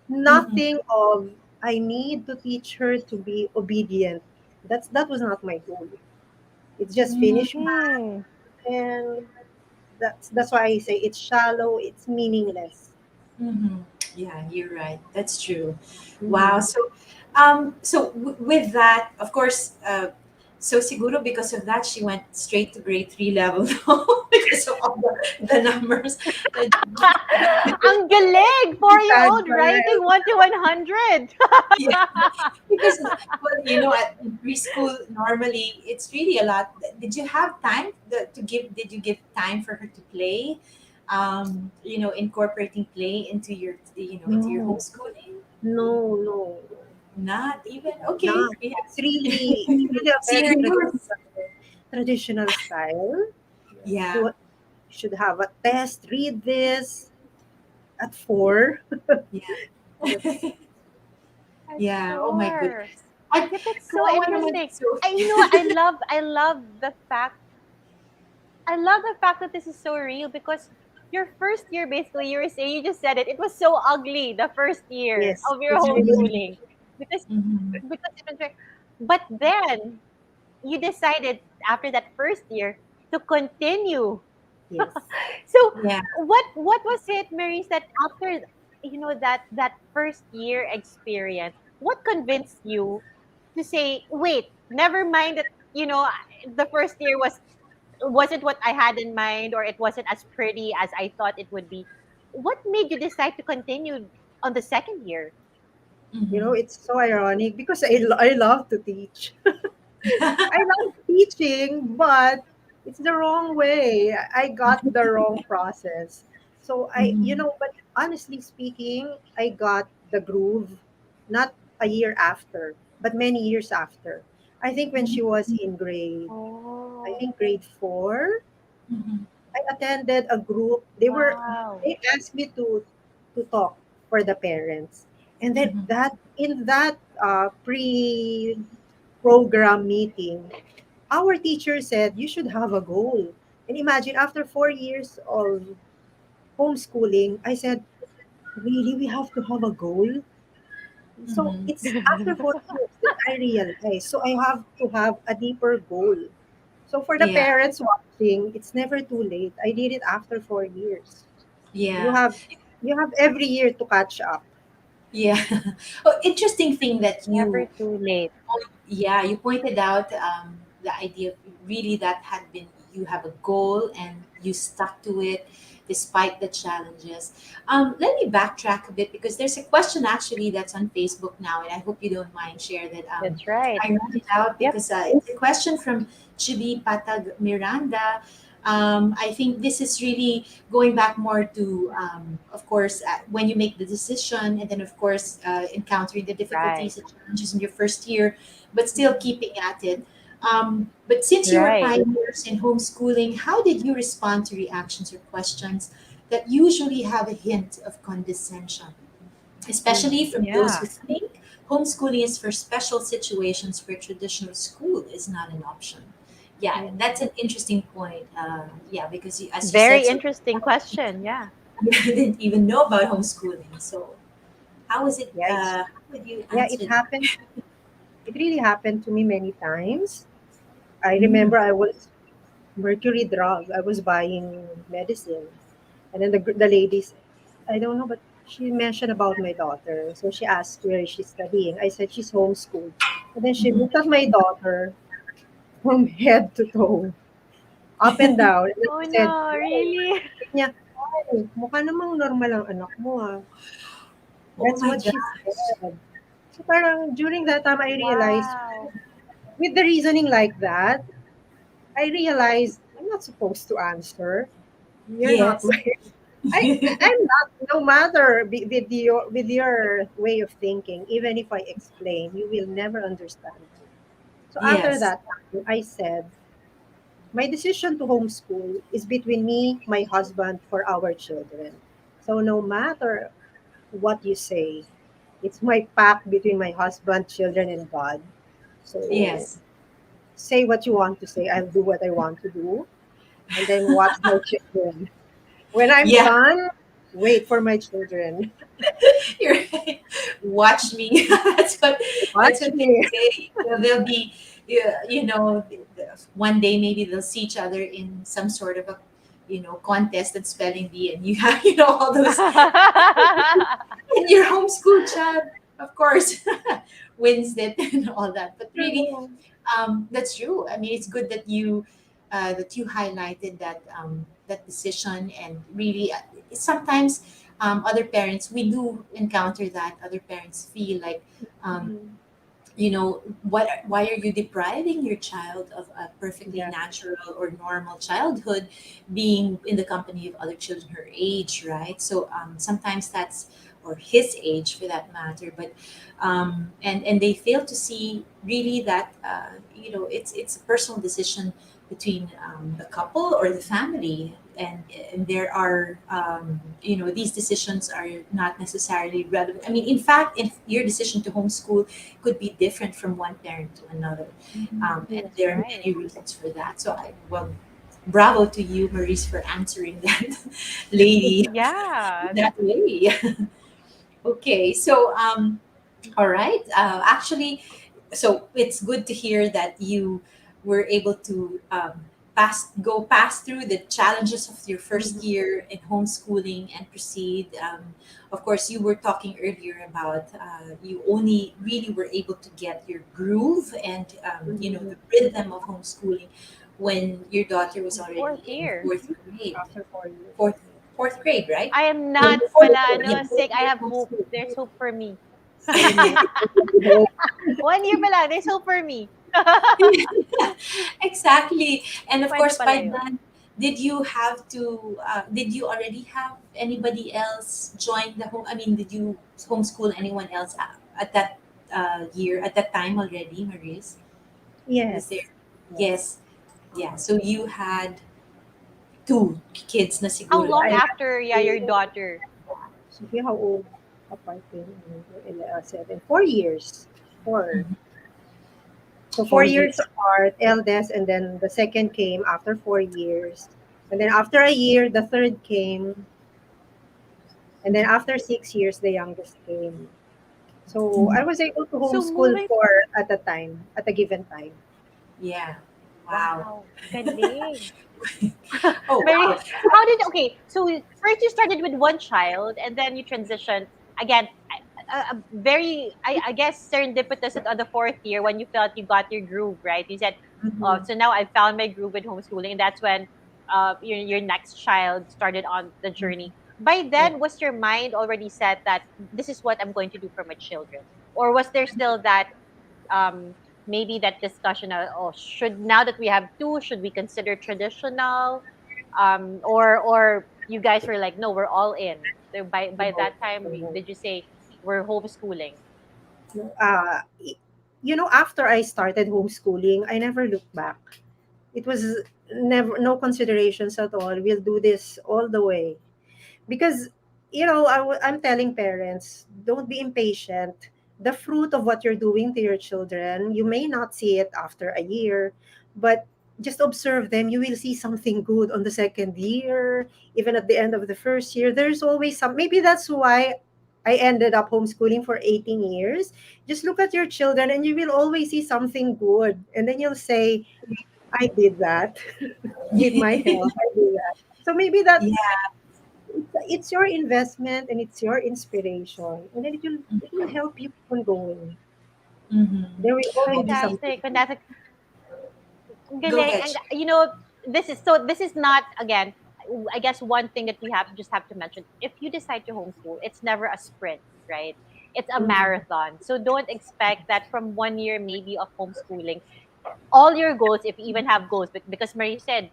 Mhm. Nothing of I need to teach her to be obedient. That was not my goal. It's just finish math, Hmm. and that's why I say it's shallow, it's meaningless. Mm-hmm. Yeah, you're right. That's true. Wow. Mhm. So with that, of course, so siguro because of that, she went straight to grade three level because of all the numbers. Uh, Ang galing! Sad 4-year-old writing parent. 1 to 100. yeah, because well, at preschool normally it's really a lot. Did you have time to give? Did you give time for her to play? Incorporating play into your into your No, homeschooling. no, no, Not even okay. not. We It's really a see very yours. traditional style. Yeah. You should have a test. Read this at 4. Yeah. That's I'm Yeah. Oh my sure. goodness. I Yeah, that's so kawawa naman interesting. si Sophie. I love the fact that this is so real because your first year, basically, you were saying, you just said it, it was so ugly the first year yes. of your It's really homeschooling because Mhm. it was very, but then you decided after that first year to continue. yes. So Yeah. what was it, Maurice, that after that first year experience, what convinced you to say, wait, never mind that the first year wasn't what I had in mind, or it wasn't as pretty as I thought it would be. What made you decide to continue on the second year? Mhm. It's so ironic because I love to teach. I love teaching, but it's the wrong way. I got the wrong process. So Mhm. but honestly speaking, I got the groove not a year after, but many years after. I think when she was in I Oh, think grade 4, Mhm. I attended a group. wow. They asked me to talk for the parents. And then Mhm. that in that pre-program meeting, our teacher said you should have a goal. And imagine after 4 years of homeschooling, I said, really, we have to have a goal? So Mhm. it's after 4 years that I realized. So I have to have a deeper goal. So for the Yeah. parents watching, it's never too late. I did it after 4 years. You Yeah. have you have every year to catch up. Yeah. Oh, interesting thing that Never too late. yeah, you pointed out the idea of really that had been you have a goal and you stuck to it despite the challenges. Let me backtrack a bit because there's a question actually that's on Facebook now, and I hope you don't mind share that. That's right. I read it out Yep. because it's a question from Chibi Patag Miranda. I think this is really going back more to, of course, when you make the decision, and then, of course, encountering the Right. difficulties and challenges in your first year, but still keeping at it. But since you were Right. pioneers in homeschooling, how did you respond to reactions or questions that usually have a hint of condescension, especially from those Yeah. who think homeschooling is for special situations where traditional school is not an option? Yeah, that's an interesting point. Yeah, because as you said, Very so interesting question. Yeah. you didn't even know about homeschooling. So how was it? Yeah, How would you yeah, it answer that? happened. It really happened to me many times. I Mm, remember I was mercury drug. I was buying medicine, and then the ladies, I don't know, but she mentioned about my daughter. So she asked where is she studying. I said she's homeschooled, and then she mhm. looked at my daughter from head to toe, up and down, and then Oh she said, no, "Oh, really? sabi niya, oh, mukha namang normal ang anak mo ah." Oh That's my what she gosh. said. So parang during that time, I realized Wow. with the reasoning like that, I realized I'm not supposed to answer. You're not Yes. my. I'm not. No matter with your way of thinking, even if I explain, you will never understand me. So after Yes. that, I said my decision to homeschool is between me, my husband, for our children. So no matter what you say, it's my pact between my husband, children, and God. So Yes. say what you want to say. I'll do what I want to do, and then watch my children. When I'm Yeah. done, wait for my children. You're right. Watch me. That's Watch what they me. say. They'll be, you know, one day maybe they'll see each other in some sort of a, contest at spelling bee, and you have, all those, and your homeschool child, of course, wins it and all that. But really, that's true. I mean, it's good that you highlighted that decision, and really, sometimes other parents, we do encounter that other parents feel like, um, Mhm. why are you depriving your child of a perfectly Yeah. natural or normal childhood, being in the company of other children her age, right? So sometimes that's, or his age for that matter, but and they fail to see really that, it's a personal decision between the couple or the family, and there are, these decisions are not necessarily relevant. I mean, in fact, if your decision to homeschool could be different from one parent to another, and That's there are right. many reasons for that. So bravo to you, Maurice, for answering that lady Yeah. that way. Okay, so all right. Actually, so it's good to hear that you were able to pass through the challenges of your first Mhm. year in homeschooling and proceed. Of course, you were talking earlier about, you only really were able to get your groove and, Mhm. the rhythm of homeschooling when your daughter was already Fourth in year. fourth grade, After 4 years. fourth fourth grade, right? I am So not before pala, you, ano, sick. I were have hope. homeschooled. There's hope for me. There you go. 1 year pala, there's hope for me. Exactly. And of Pwede course, pala by yun. then, did you already have anybody else join the home? I mean, did you homeschool anyone else at that year, at that time already, Maris? Was there? Yes. Yes. Yes. Yeah. So you had two kids na How siguro. long I have after, yeah, your to, daughter? see how old apart in 7. 4 years. Four. Mhm. So four 4 years. years apart, eldest, and then the second came after 4 years. And then after a year, the third came. And then after 6 years, the youngest came. So I Mhm. was able to So homeschool moving, for at a time, at a given time. Yeah. Wow. wow, galing. Oh, Very, wow. how did, okay, so first you started with one child and then you transitioned again, very, I guess, serendipitous on the fourth year when you felt you got your groove, right? You said, oh, Mhm. so now I found my groove with homeschooling. And that's when your next child started on the journey. By Yeah. then, was your mind already set that this is what I'm going to do for my children? Or was there still that um, maybe that discussion of, oh, should, now that we have two, should we consider traditional, or you guys were like, no, we're all in. So by No, that time, no, did you say we're homeschooling? no. After I started homeschooling, I never looked back. It was never no considerations at all. We'll do this all the way because I'm telling parents, don't be impatient. The fruit of what you're doing to your children, you may not see it after a year, but just observe them. You will see something good on the second year, even at the end of the first year. There's always some. Maybe that's why I ended up homeschooling for 18 years. Just look at your children and you will always see something good, and then you'll say, I did that. With my help, I did that. So maybe that Yeah. it's your investment and it's your inspiration, and then it will help you keep on going. Mhm. There will always Oh, be something. Fantastic, fantastic. Ang go galing. ahead. And this is not, again, I guess one thing that we have to mention. If you decide to homeschool, it's never a sprint, right? It's a Mhm. marathon. So don't expect that from 1 year maybe of homeschooling, all your goals, if you even have goals, but because Marie said,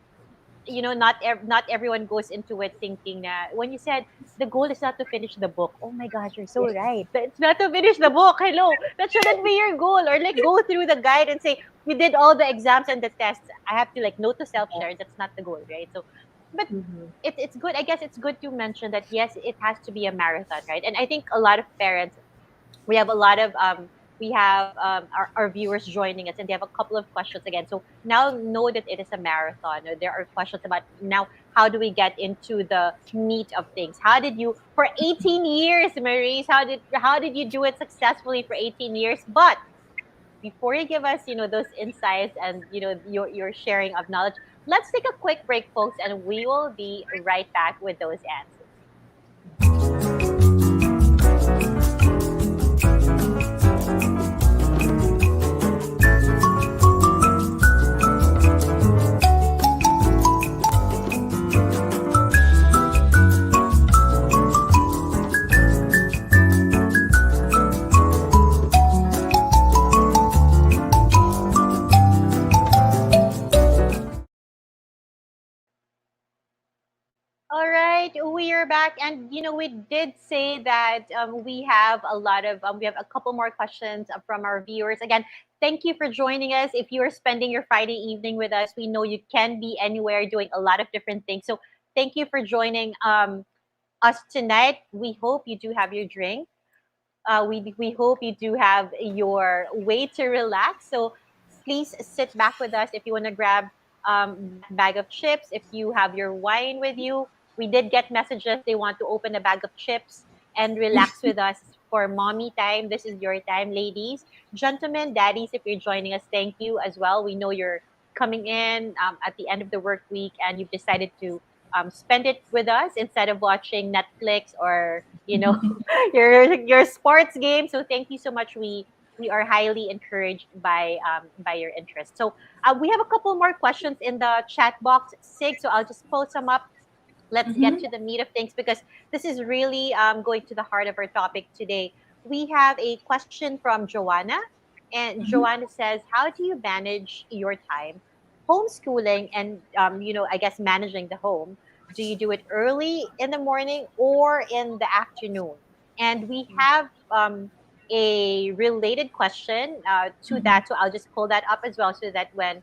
not everyone goes into it thinking that when you said the goal is not to finish the book. Oh my gosh, you're so right. It's not to finish the book. Hello, that shouldn't be your goal. Or like go through the guide and say we did all the exams and the tests. I have to like note to self share. That's not the goal, right? So, but Mhm. it's good. I guess it's good to mention that yes, it has to be a marathon, right? And I think a lot of parents, we have a lot of we have our viewers joining us, and they have a couple of questions again. So now know that it is a marathon. There are questions about now how do we get into the meat of things? How did you for 18 years, Mariz? How did you do it successfully for 18 years? But before you give us, those insights and your sharing of knowledge, let's take a quick break, folks, and we will be right back with those answers. All right, we are back, and we did say that we have a couple more questions from our viewers. Again, thank you for joining us. If you are spending your Friday evening with us, we know you can be anywhere doing a lot of different things. So thank you for joining us tonight. We hope you do have your drink. We hope you do have your way to relax. So please sit back with us if you want to grab that bag of chips. If you have your wine with you, we did get messages. They want to open a bag of chips and relax with us for mommy time. This is your time, ladies, gentlemen, daddies. If you're joining us, thank you as well. We know you're coming in at the end of the work week, and you've decided to spend it with us instead of watching Netflix or your sports game. So thank you so much. We are highly encouraged by your interest. So we have a couple more questions in the chat box, Sig. So I'll just post them up. Let's get Mm-hmm. to the meat of things because this is really going to the heart of our topic today. We have a question from Joanna, and Mm-hmm. Joanna says, "How do you manage your time, homeschooling, and I guess managing the home? Do you do it early in the morning or in the afternoon?" And we have a related question to Mm-hmm. that, so I'll just pull that up as well, so that when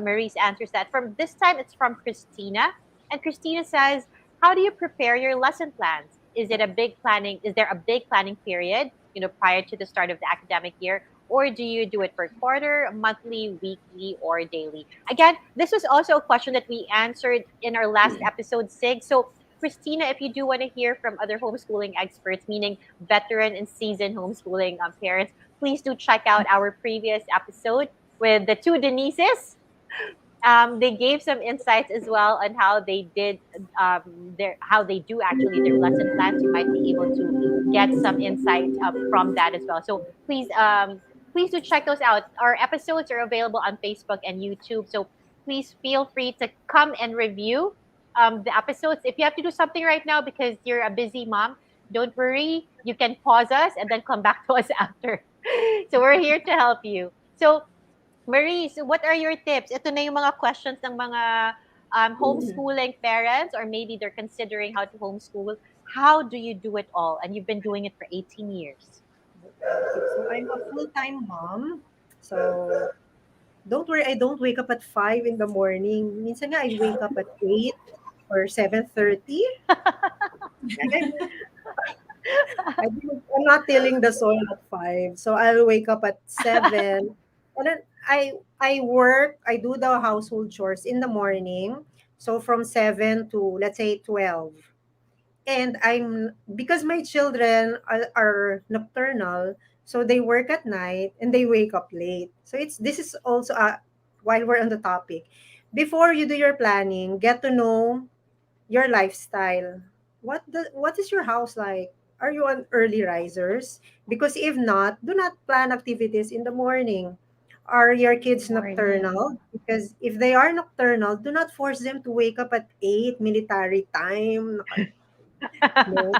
Maurice answers that, from this time it's from Christina, and Christina says, "How do you prepare your lesson plans? Is there a big planning period, prior to the start of the academic year, or do you do it per quarter, monthly, weekly, or daily?" Again, this was also a question that we answered in our last episode, Sig. So, Christina, if you do want to hear from other homeschooling experts, meaning veteran and seasoned homeschooling parents, please do check out our previous episode with the two Denises. They gave some insights as well on how they did how they do actually their lesson plans. You might be able to get some insight from that as well. So please do check those out. Our episodes are available on Facebook and YouTube. So please feel free to come and review the episodes. If you have to do something right now because you're a busy mom, don't worry. You can pause us and then come back to us after. So we're here to help you. So Marie, so what are your tips? Ito na yung mga questions ng mga homeschooling parents, or maybe they're considering how to homeschool. How do you do it all? And you've been doing it for 18 years. Okay, so I'm a full-time mom. So don't worry, I don't wake up at 5 in the morning. Minsan nga, I wake up at 8 or 7:30. I'm, I'm not tilling the soil at 5. So I'll wake up at 7. And then I do the household chores in the morning. So from 7 to, let's say, 12. And because my children are nocturnal, so they work at night and they wake up late. So this is also while we're on the topic, before you do your planning, get to know your lifestyle. What is your house like? Are you an early risers? Because if not, do not plan activities in the morning. Are your kids Morning. nocturnal? Because if they are nocturnal, do not force them to wake up at 8 military time. No.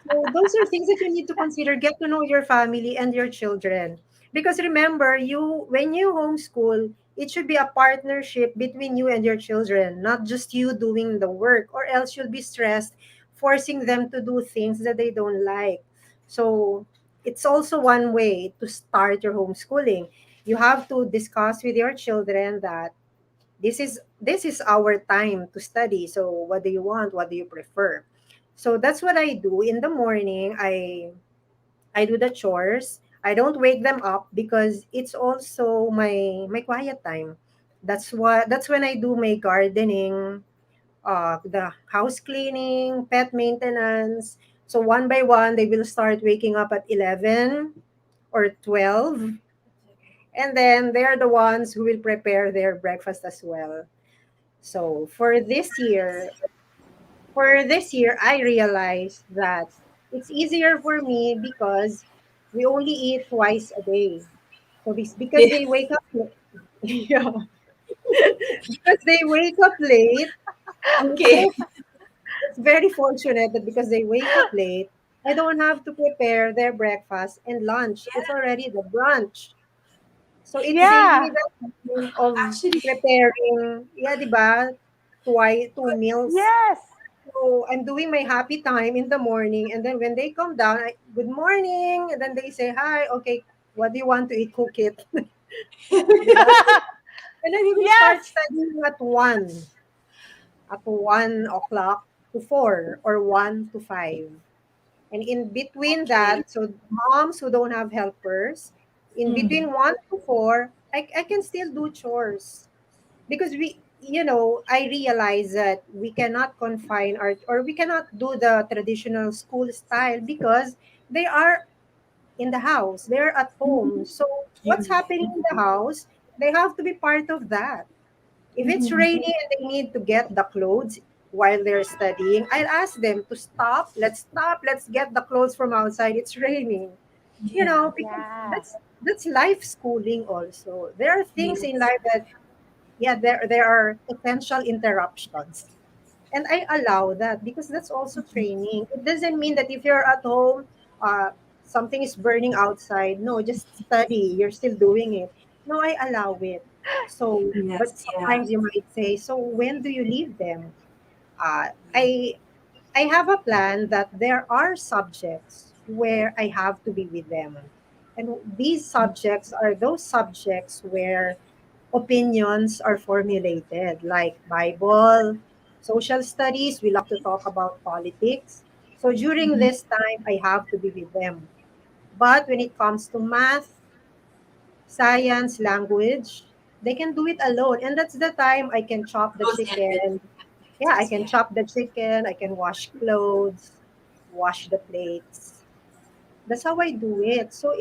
So those are things that you need to consider. Get to know your family and your children. Because remember, when you homeschool, it should be a partnership between you and your children, not just you doing the work, or else you'll be stressed, forcing them to do things that they don't like. So it's also one way to start your homeschooling. You have to discuss with your children that this is our time to study. So what do you want? What do you prefer? So that's what I do in the morning. I do the chores. I don't wake them up because it's also my quiet time. That's when I do my gardening, the house cleaning, pet maintenance. So one by one, they will start waking up at 11 or 12. And then they're the ones who will prepare their breakfast as well. So for this year, I realized that it's easier for me because we only eat twice a day. So because Yeah. they wake up, yeah, because they wake up late. It's Okay. so it's very fortunate that because they wake up late, I don't have to prepare their breakfast and lunch. It's already the brunch. So it saved me Yeah. the time of Actually, preparing, yeah, di ba? Two meals. Yes. So I'm doing my happy time in the morning, and then when they come down, good morning, and then they say hi. Okay, what do you want to eat? Cook it, di ba? And then we will start Yes. studying at 1 o'clock to 4 or 1 to 5. And in between okay. that, so moms who don't have helpers, in Mm. between 1 to 4, I can still do chores because I realize that we cannot confine our or we cannot do the traditional school style because they are in the house, they're at home. So what's Yeah. happening in the house, they have to be part of that. If it's Mhm. raining and they need to get the clothes while they're studying, I'll ask them to stop. Let's get the clothes from outside. It's raining. Yeah. Because Yeah. that's life schooling also. There are things in Yes. life that, yeah, there are potential interruptions. And I allow that because that's also training. It doesn't mean that if you're at home, something is burning outside. No, just study. You're still doing it. No, I allow it. So, but Yes. Yeah. sometimes you might say, so when do you leave them? Uh, Yeah. I I have a plan that there are subjects where I have to be with them. And these subjects are those subjects where opinions are formulated, like Bible, social studies. We love to talk about politics. So during Mhm. this time, I have to be with them. But when it comes to math, science, language, they can do it alone. And that's the time I can chop the Close-ended chicken. Yeah, I activities. can Yeah. chop the chicken. I can wash clothes, wash the plates. That's how I do it. So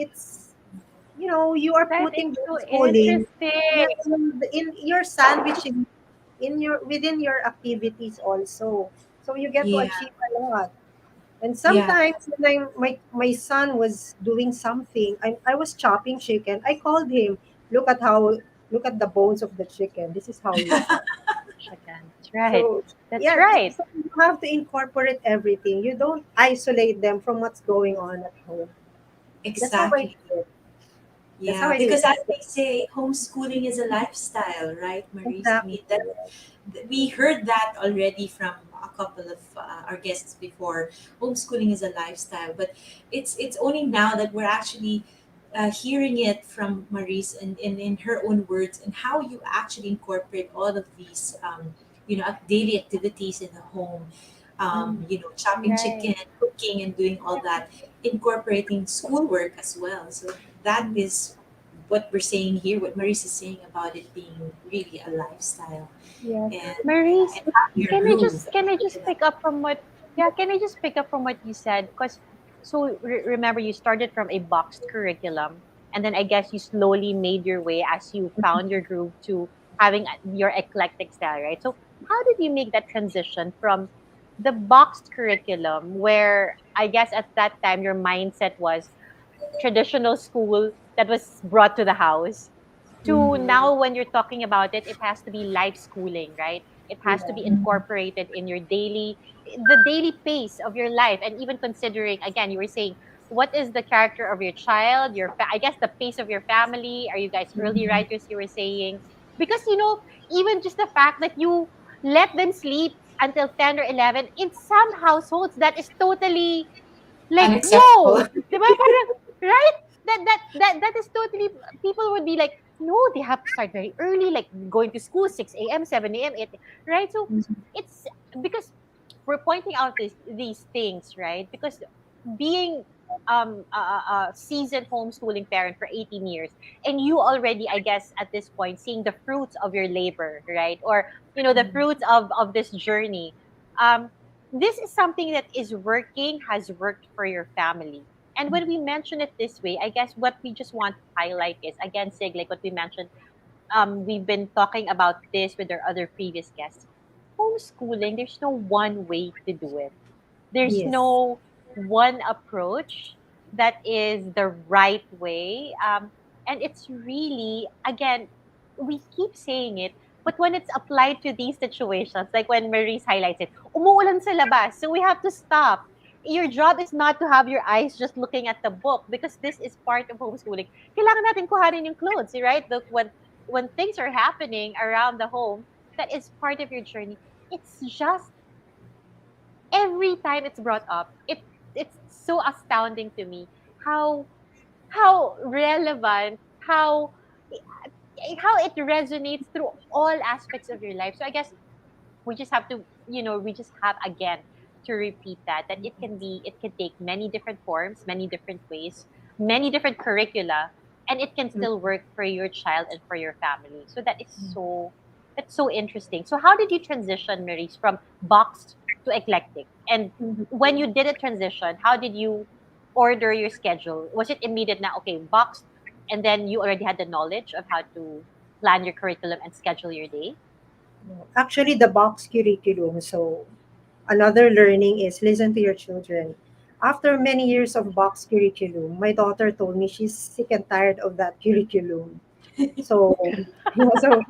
you are That is putting so homeschooling, interesting. yeah, in your sandwiching within your activities also. So you get to Yeah. achieve a lot. And Yeah. sometimes when my son was doing something, I was chopping chicken. I called him. Look at the bones of the chicken. This is how you chop chicken. That's right. So That's yeah, right. so you have to incorporate everything. You don't isolate them from what's going on at home. That's how I Exactly. do it. That's how Yeah. I do Because it. as they say, homeschooling is a lifestyle, right, Mariz? I Exactly. mean, that we heard that already from a couple of our guests before. Homeschooling is a lifestyle, but it's only now that we're actually hearing it from Maurice in her own words and how you actually incorporate all of these daily activities in the home, chopping Right. chicken, cooking, and doing all that, incorporating schoolwork as well. So that is what we're saying here, what Maurice is saying about it being really a lifestyle Yes. and Maurice, your can I groove just can I just into that. pick up from what yeah, can I just pick up from what you said? Because remember you started from a boxed curriculum and then I guess you slowly made your way as you found your groove to having your eclectic style, right? So how did you make that transition from the boxed curriculum where I guess at that time your mindset was traditional school that was brought to the house to Mhm. now when you're talking about it, it has to be life schooling, right? It has to Yeah. be incorporated in your the daily pace of your life, and even considering again, you were saying what is the character of your child, I guess the pace of your family. Are you guys early Mhm. writers? You were saying because even just the fact that you let them sleep until 10 or 11 in some households that is totally like, Unacceptable. whoa, di ba? Parang, right? That is totally, people would be like, no, they have to start very early, like going to school 6 a.m., 7 a.m., 8, right? So it's because we're pointing out these things, right? Because being seasoned homeschooling parent for 18 years, and you already, I guess, at this point, seeing the fruits of your labor, right? Or the fruits of this journey. Um, this is something that is working, has worked for your family. And when we mention it this way, I guess what we just want to highlight is, again, Sig, like what we mentioned, we've been talking about this with our other previous guests. Homeschooling, there's no one way to do it. There's Yes. no one approach that is the right way. And it's really, again, we keep saying it, but when it's applied to these situations, like when Maurice highlights it, umuulan sa labas, so we have to stop. Your job is not to have your eyes just looking at the book, because this is part of homeschooling. Kailangan natin kuhanin yung clothes, right? When things are happening around the home, that is part of your journey. It's just every time it's brought up, it's so astounding to me how relevant, how it resonates through all aspects of your life. So I guess we just have to, we just have again to repeat that it can take many different forms, many different ways, many different curricula, and it can still Mhm. work for your child and for your family. So that's so interesting. So how did you transition, Maurice, from boxed to eclectic? And Mhm. when you did a transition, how did you order your schedule? Was it immediate now, okay, boxed, and then you already had the knowledge of how to plan your curriculum and schedule your day? Actually, the box curriculum. So another learning is listen to your children. After many years of box curriculum, my daughter told me she's sick and tired of that curriculum. So, so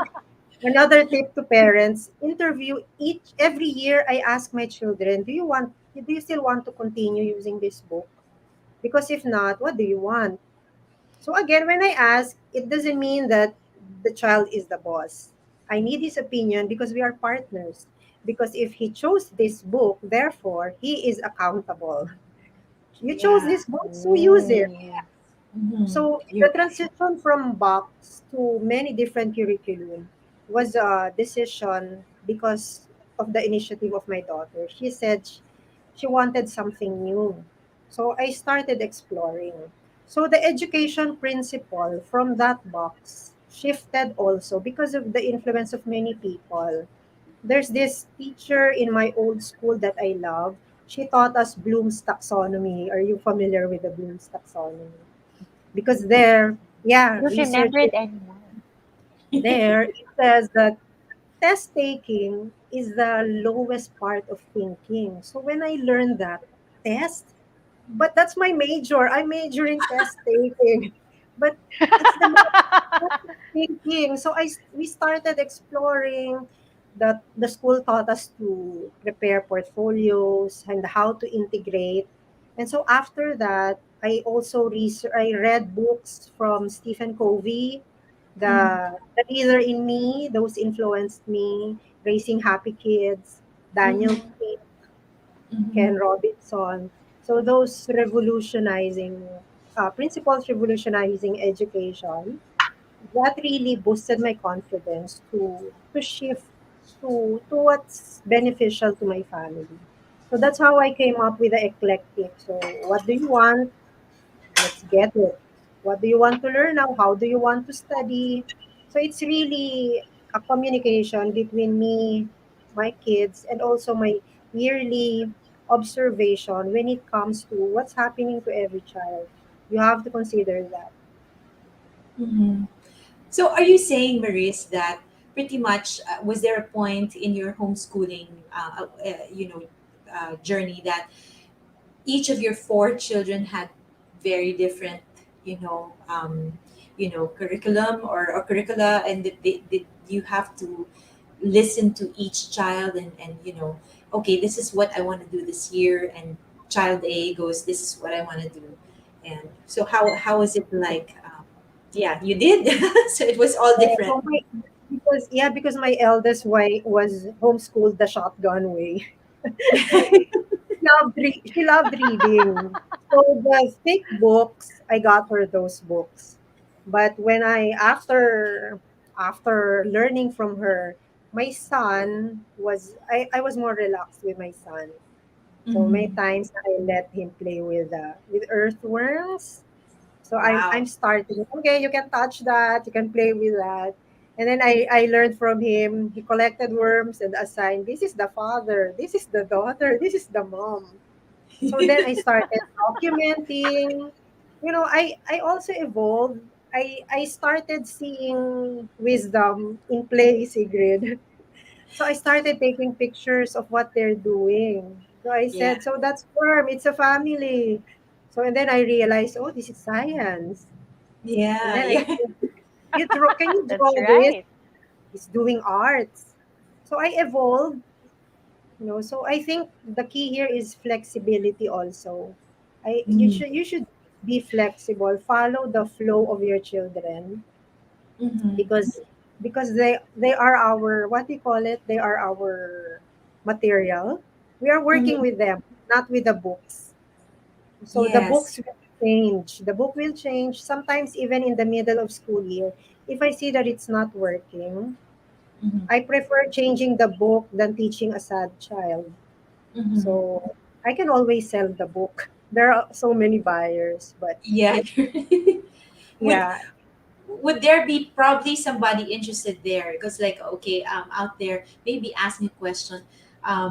another tip to parents: interview each every year. I ask my children, do you still want to continue using this book? Because if not, what do you want? So again, when I ask, it doesn't mean that the child is the boss. I need his opinion because we are partners. Because if he chose this book, therefore he is accountable. You chose Yeah. this book, so use it. Oh. So You're the right. transition from box to many different curriculum was a decision because of the initiative of my daughter. She said she wanted something new. So I started exploring. So the education principle from that box shifted also because of the influence of many people. There's this teacher in my old school that I love. She taught us Bloom's taxonomy. Are you familiar with the Bloom's taxonomy? Because there, I yeah, don't research remember it anymore. there, it says that test taking is the lowest part of thinking. So when I learned that test, but that's my major. I major in test taking, but it's the lowest thinking. So we started exploring that the school taught us to prepare portfolios and how to integrate. And so after that, I read books from Stephen Covey, the leader in me, those influenced me, Raising Happy Kids, Daniel Mhm. Pink, Ken Mhm. Robinson. So those revolutionizing principles revolutionizing education, that really boosted my confidence to shift to what's beneficial to my family. So that's how I came up with the eclectic. So what do you want? Let's get it. What do you want to learn now? How do you want to study? So it's really a communication between me, my kids, and also my yearly observation when it comes to what's happening to every child. You have to consider that. Mhm. So, are you saying, Maris, that pretty much was there a point in your homeschooling, journey that each of your four children had very different, curriculum or curricula, and did you have to listen to each child and okay, this is what I want to do this year, and child A goes, this is what I want to do, and so how was it like? Yeah, you did. So it was all different. So because my eldest was homeschooled the shotgun way. She loved reading. So the thick books, I got her those books. But when after learning from her, my son I was more relaxed with my son. So many Mm-hmm. times I let him play with earthworms. So I'm Wow. starting. Okay, you can touch that. You can play with that. And then I learned from him. He collected worms and assigned. This is the father. This is the daughter. This is the mom. So then I started documenting. I also evolved. I started seeing wisdom in play, Sigrid. So I started taking pictures of what they're doing. So I Yeah. said, so that's worm, it's a family. So and then I realized, oh, this is science. And Yeah. then I Yeah. said, you draw, can you That's draw this? right. He's doing arts. So I evolved, so I think the key here is flexibility also. I Mm-hmm. you should be flexible, follow the flow of your children, Mm-hmm. because they are our, what we call it, they are our material. We are working Mm-hmm. with them, not with the books. So the Yes. books will change. The book will change sometimes even in the middle of school year. If I see that it's not working, Mm-hmm. I prefer changing the book than teaching a sad child. Mm-hmm. So I can always sell the book. There are so many buyers, but Yeah. would yeah. would there be probably somebody interested there? Because like, okay, out there maybe asking a question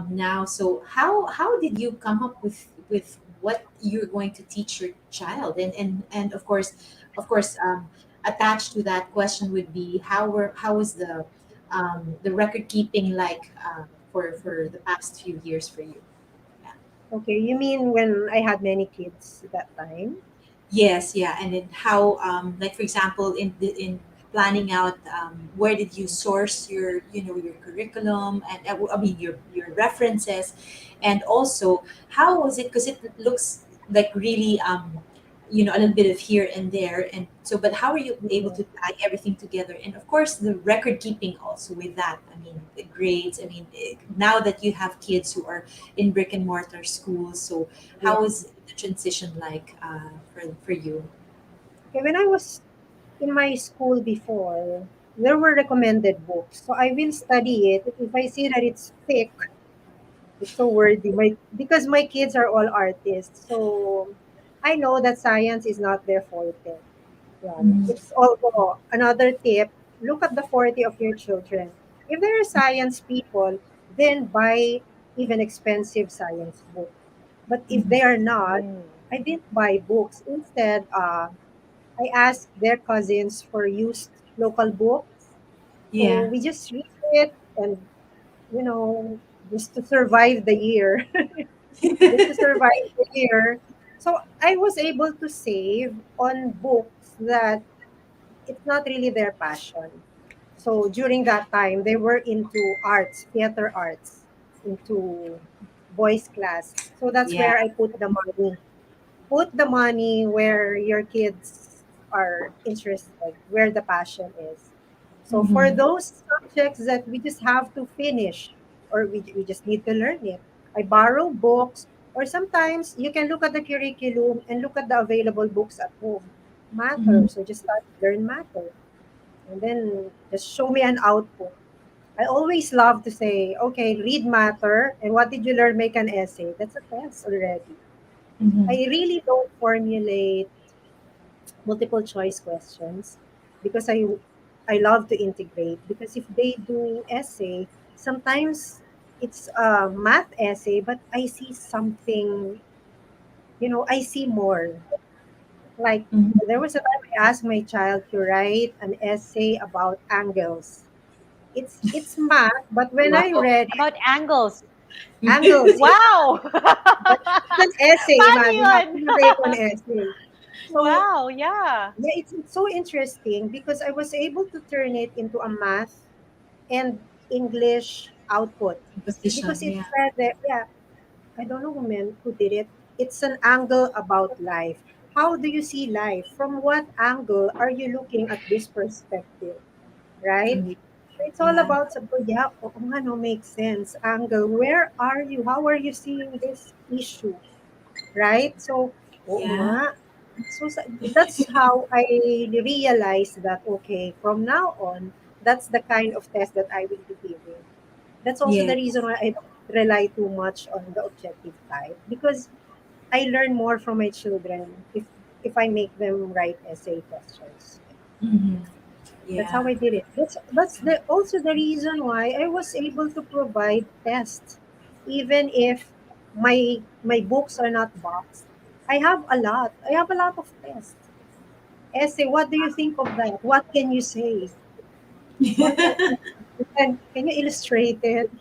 now. So how did you come up with what you're going to teach your child? And of course attached to that question would be how was the record keeping like for the past few years for you? Yeah. Okay, you mean when I had many kids that time? Yes, yeah, and then how, like for example, in planning out, where did you source your curriculum and I mean your references, and also how was it? Because it looks like really, a little bit of here and there, and so, but how are you able Mhm. to tie everything together? And of course, the record keeping also with that. I mean, the grades. I mean, now that you have kids who are in brick and mortar schools, so Yeah. how was the transition like for you? Okay, when I was in my school before, there were recommended books. So I will study it. If I see that it's thick, it's so worthy. Because my kids are all artists. So I know that science is not their forte. Yeah. Mm, It's also another tip. Look at the forte of your children. If they are science people, then buy even expensive science book. But if mhm. they are not, Mm. I didn't buy books. Instead, I asked their cousins for used local books. So Yeah. we just read it and, you know, just to survive the year, just to survive the year. So I was able to save on books that it's not really their passion. So during that time, they were into arts, theater arts, into voice class. So that's Yeah. where I put the money. Put the money where your kids are interested, where the passion is. So for Mm-hmm. those subjects that we just have to finish or we just need to learn it, I borrow books, or sometimes you can look at the curriculum and look at the available books at home. Mm-hmm. Matter. So just start to learn matter. And then just show me an output. I always love to say, okay, read matter, and what did you learn? Make an essay. That's a test already. Mm-hmm. I really don't formulate multiple choice questions because I love to integrate, because if they do essay, sometimes it's a math essay, but I see something, I see more. Like there was a time I asked my child to write an essay about angles. It's math, but when I Wow. read it, About angles. angles, yeah, Wow. but it's an essay. Paano Imagine, you have yun? to write an essay. So Wow, yeah. yeah, it's so interesting because I was able to turn it into a math and English output, Position. because it Yeah. said that, yeah, I don't know who did it. It's an angle about life. How do you see life? From what angle are you looking at this perspective? Right? Mm, So it's all yeah. about, yeah, oo nga, no, makes sense. Angle, where are you? How are you seeing this issue? Right? So, oo Yeah. nga. So that's how I realized that, okay, from now on, that's the kind of test that I will be giving. That's also the reason Yes. why I don't rely too much on the objective type because I learn more from my children if I make them write essay questions. Mm-hmm. That's how Yeah. I did it. That's also the reason why I was able to provide tests, even if my books are not boxed. I have a lot. I have a lot of tests. Essay. What do you think of that? What can you say? What can you illustrate it?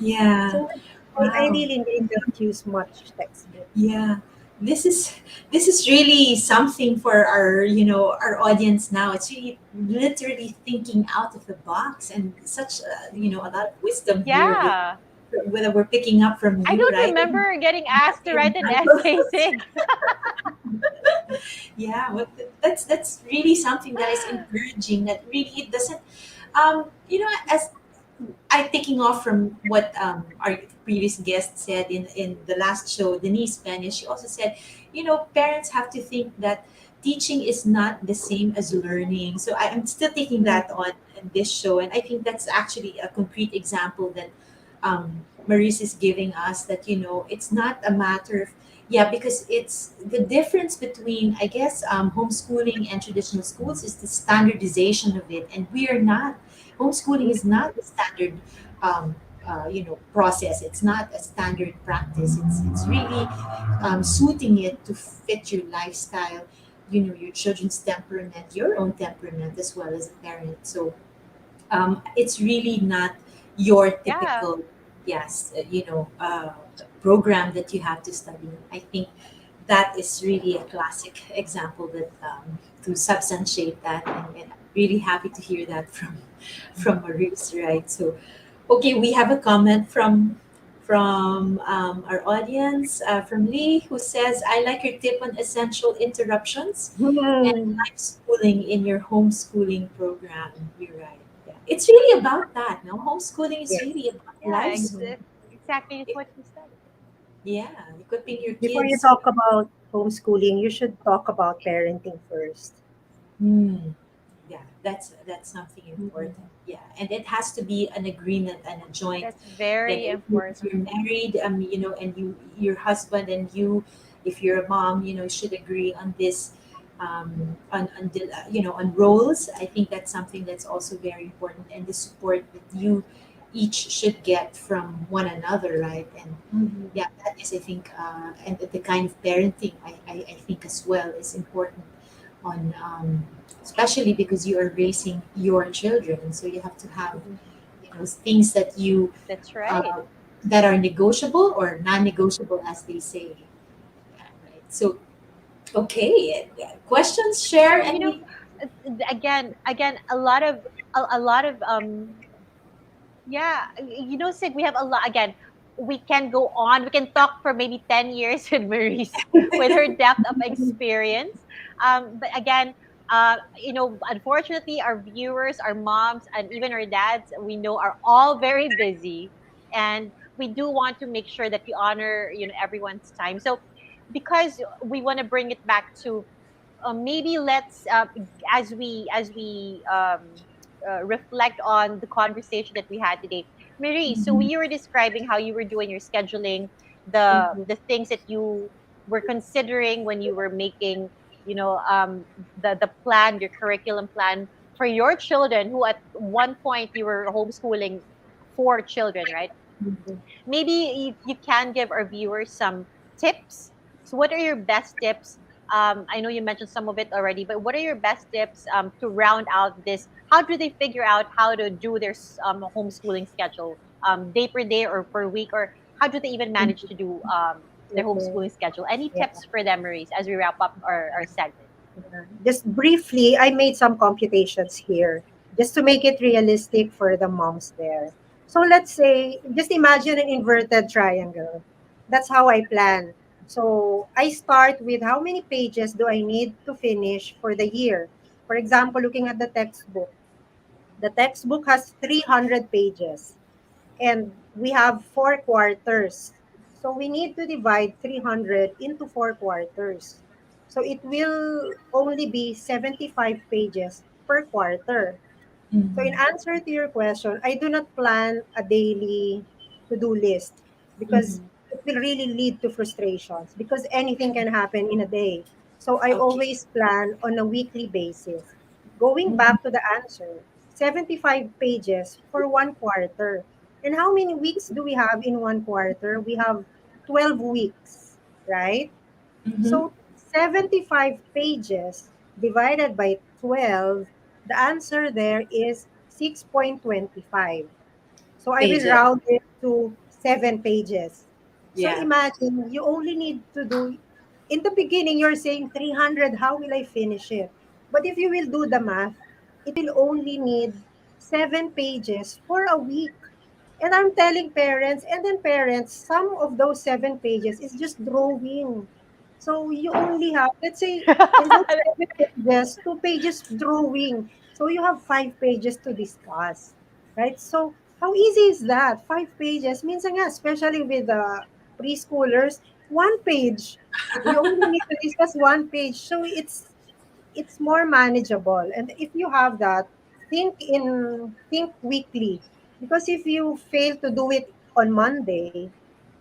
Yeah. So I Wow. really need not use much textbook. Yeah. This is this is really something for our, our audience now. It's really literally thinking out of the box, and such a lot of wisdom here with Yeah. whether we're picking up from I you, don't right? remember getting asked to write an essay, Examples. Sig. Yeah, well, that's really something that is encouraging. That really it doesn't, as I taking off from what our previous guest said in the last show, Denise Spanish. She also said, parents have to think that teaching is not the same as learning. So I'm still taking Mm. that on in this show, and I think that's actually a concrete example that Mariz is giving us. That it's not a matter of, yeah, because it's the difference between, I guess, homeschooling and traditional schools is the standardization of it, and we are not. Homeschooling is not the standard, process. It's not a standard practice. It's really suiting it to fit your lifestyle, your children's temperament, your own temperament as well as a parent. So it's really not your Yeah. typical, yes, program that you have to study. I think that is really a classic example that to substantiate that, and I'm really happy to hear that from Marius, right? So, okay, we have a comment from our audience, from Lee, who says, "I like your tip on essential interruptions and Hmm. life schooling in your homeschooling program." You're right. Yeah. It's really about that. No, homeschooling is really Yes. about Yeah, life Mhm. schooling. exactly. It's It- what you said. yeah, equipping your Before you kids. talk about homeschooling, you should talk about parenting first. Hmm. Yeah, that's something Mhm. important. Yeah, and it has to be an agreement and a joint. That's Like very if important. you're married, and your husband and you, if you're a mom, should agree on this, on roles. I think that's something that's also very important, and the support that you each should get from one another, right? And Mhm. yeah, that is, I think, and the kind of parenting I think as well is important on, especially because you are raising your children, so you have to have, Mhm. things that you, That's right. uh, that are negotiable or non-negotiable, as they say. Yeah, right. So, okay, questions, share So, any. again, a lot of yeah, Sig, we have a lot. Again, we can go on. We can talk for maybe 10 years with Maurice with her depth of experience. But again, unfortunately, our viewers, our moms, and even our dads, we know are all very busy, and we do want to make sure that we honor everyone's time. So, because we want to bring it back to maybe let's as we reflect on the conversation that we had today, Marie. So Mhm. you were describing how you were doing your scheduling, the Mhm. the things that you were considering when you were making, the plan, your curriculum plan for your children, who at one point you were homeschooling 4 children, right? Mhm. Maybe you can give our viewers some tips. So, what are your best tips? I know you mentioned some of it already, but what are your best tips to round out this? How do they figure out how to do their homeschooling schedule, day per day or per week, or how do they even manage to do their Okay. homeschooling schedule? Any Yeah. tips for them, Maurice, as we wrap up our segment? Yeah. Just briefly, I made some computations here just to make it realistic for the moms there. So let's say, just imagine an inverted triangle. That's how I plan. So I start with how many pages do I need to finish for the year. For example, looking at the textbook. The textbook has 300 pages and we have 4 quarters. So we need to divide 300 into 4 quarters. So it will only be 75 pages per quarter. So in Mhm. answer to your question, I do not plan a daily. to-do list, because Mhm. it will really lead to frustrations because anything can happen in a day. So I Okay. always plan on a weekly basis. Going Mhm. back to the answer, 75 pages for one quarter. And how many weeks do we have in one quarter? We have 12 weeks, right? Mhm. So 75 pages divided by 12, the answer there is 6.25. So I will Pages. round it to 7 pages. So Yeah. imagine you only need to do, in the beginning, you're saying 300, how will I finish it? But if you will do the math, it will only need 7 pages for a week. And I'm telling parents, and then parents, some of those 7 pages is just drawing. So you only have, let's say, in those 7 pages, 2 pages drawing. So you have 5 pages to discuss, right? So how easy is that? 5 pages means, nga, especially with preschoolers, 1 page. We only need to discuss 1 page. So it's more manageable. And if you have that, think weekly, because if you fail to do it on Monday,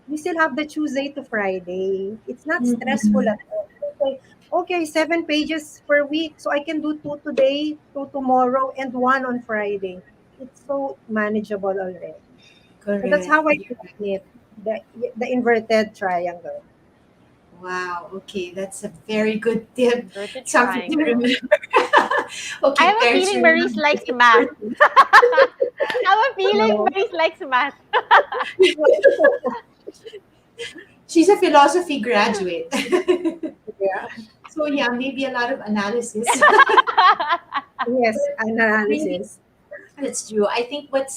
you still have the Tuesday to Friday. It's not stressful Mhm. at all. Okay, okay, 7 pages per week, so I can do two today, two tomorrow, and one on Friday. It's so manageable already. So that's Correct. how I plan it. The inverted triangle. Wow. Okay, that's a very good tip. Inverted Something to triangle. remember. I Okay, have a parents, feeling remember Maurice likes this. math. I have a feeling No. Maurice likes math. She's a philosophy graduate. Yeah. So yeah, maybe a lot of analysis. Yes, Really, analysis. that's true. I think what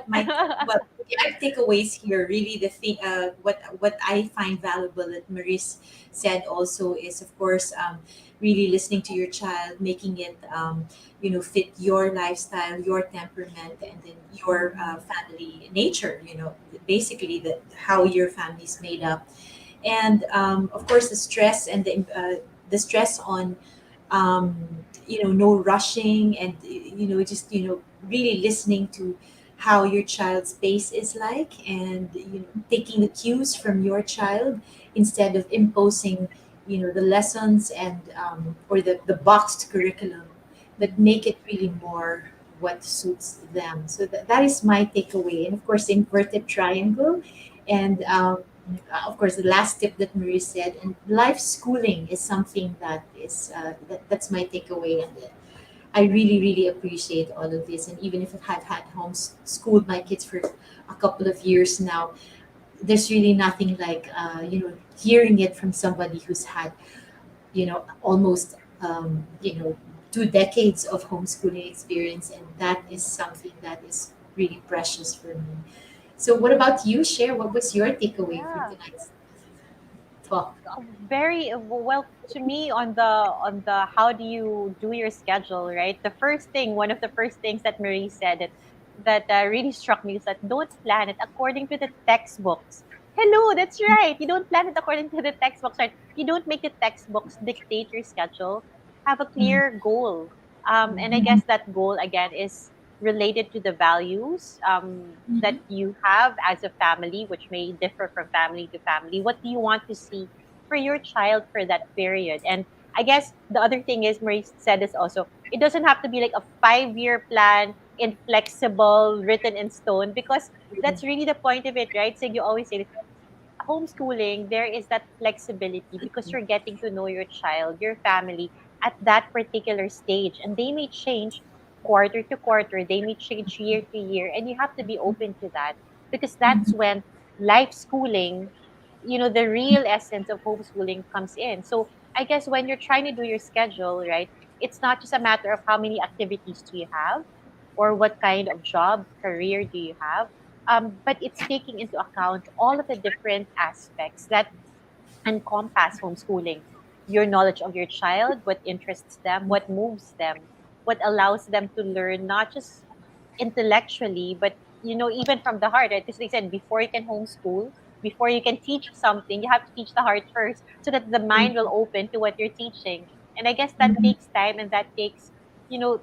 my well, I have takeaways here. Really, the thing what I find valuable that Maurice said also is, of course, really listening to your child, making it fit your lifestyle, your temperament, and then your family nature. Basically the how your family's made up, and of course the stress and the stress on no rushing, and just really listening to how your child's pace is like, and taking the cues from your child instead of imposing the lessons and or the boxed curriculum, but make it really more what suits them. So that is my takeaway, and of course the inverted triangle, and of course the last tip that Marie said, and life schooling is something that is that's my takeaway, and I really really appreciate all of this. And even if I've had homeschooled my kids for a couple of years now, there's really nothing like hearing it from somebody who's had almost 2 decades of homeschooling experience, and that is something that is really precious for me. So what about you? Share, what was your takeaway from Yeah. tonight's talk? Very well, to me, on the how do you do your schedule, right? The first thing, one of the first things that Marie said that really struck me is that don't plan it according to the textbooks. Hello, that's right. You don't plan it according to the textbooks, right? You don't make the textbooks dictate your schedule. Have a Mm-hmm. clear goal, and I guess that goal again is related to the values that Mm-hmm. you have as a family, which may differ from family to family. What do you want to see for your child for that period? And I guess the other thing is, Marie said this also, it doesn't have to be like a 5-year plan, inflexible, written in stone, because that's really the point of it, right? So you always say this, homeschooling, there is that flexibility because you're getting to know your child, your family at that particular stage. And they may change quarter to quarter, they may change year to year, and you have to be open to that because that's when life schooling, the real essence of homeschooling comes in. So I guess when you're trying to do your schedule, right, it's not just a matter of how many activities do you have or what kind of job, career do you have, but it's taking into account all of the different aspects that encompass homeschooling. Your knowledge of your child, what interests them, what moves them, what allows them to learn not just intellectually, but even from the heart. Right? Because they said before you can homeschool, before you can teach something, you have to teach the heart first, so that the mind will open to what you're teaching. And I guess that takes time, and that takes you know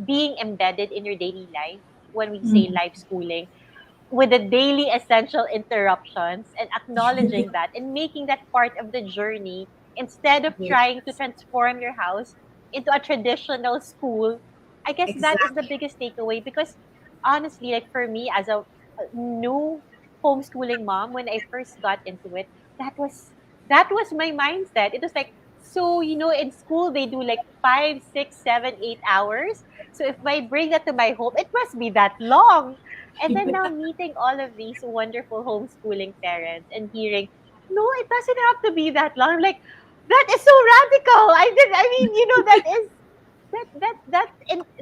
being embedded in your daily life when we say Mm-hmm. life schooling. with the daily essential interruptions and acknowledging that and making that part of the journey instead of Yeah, trying to transform your house into a traditional school. I guess that is the exactly. biggest takeaway because honestly, like for me as a new homeschooling mom, when I first got into it, that was that was my mindset. It was like, so in school they do like 5, 6, 7, 8 hours. So if I bring that to my home, it must be that long. And then now meeting all of these wonderful homeschooling parents and hearing, no, it doesn't have to be that long. I'm like, that is so radical. I mean, that is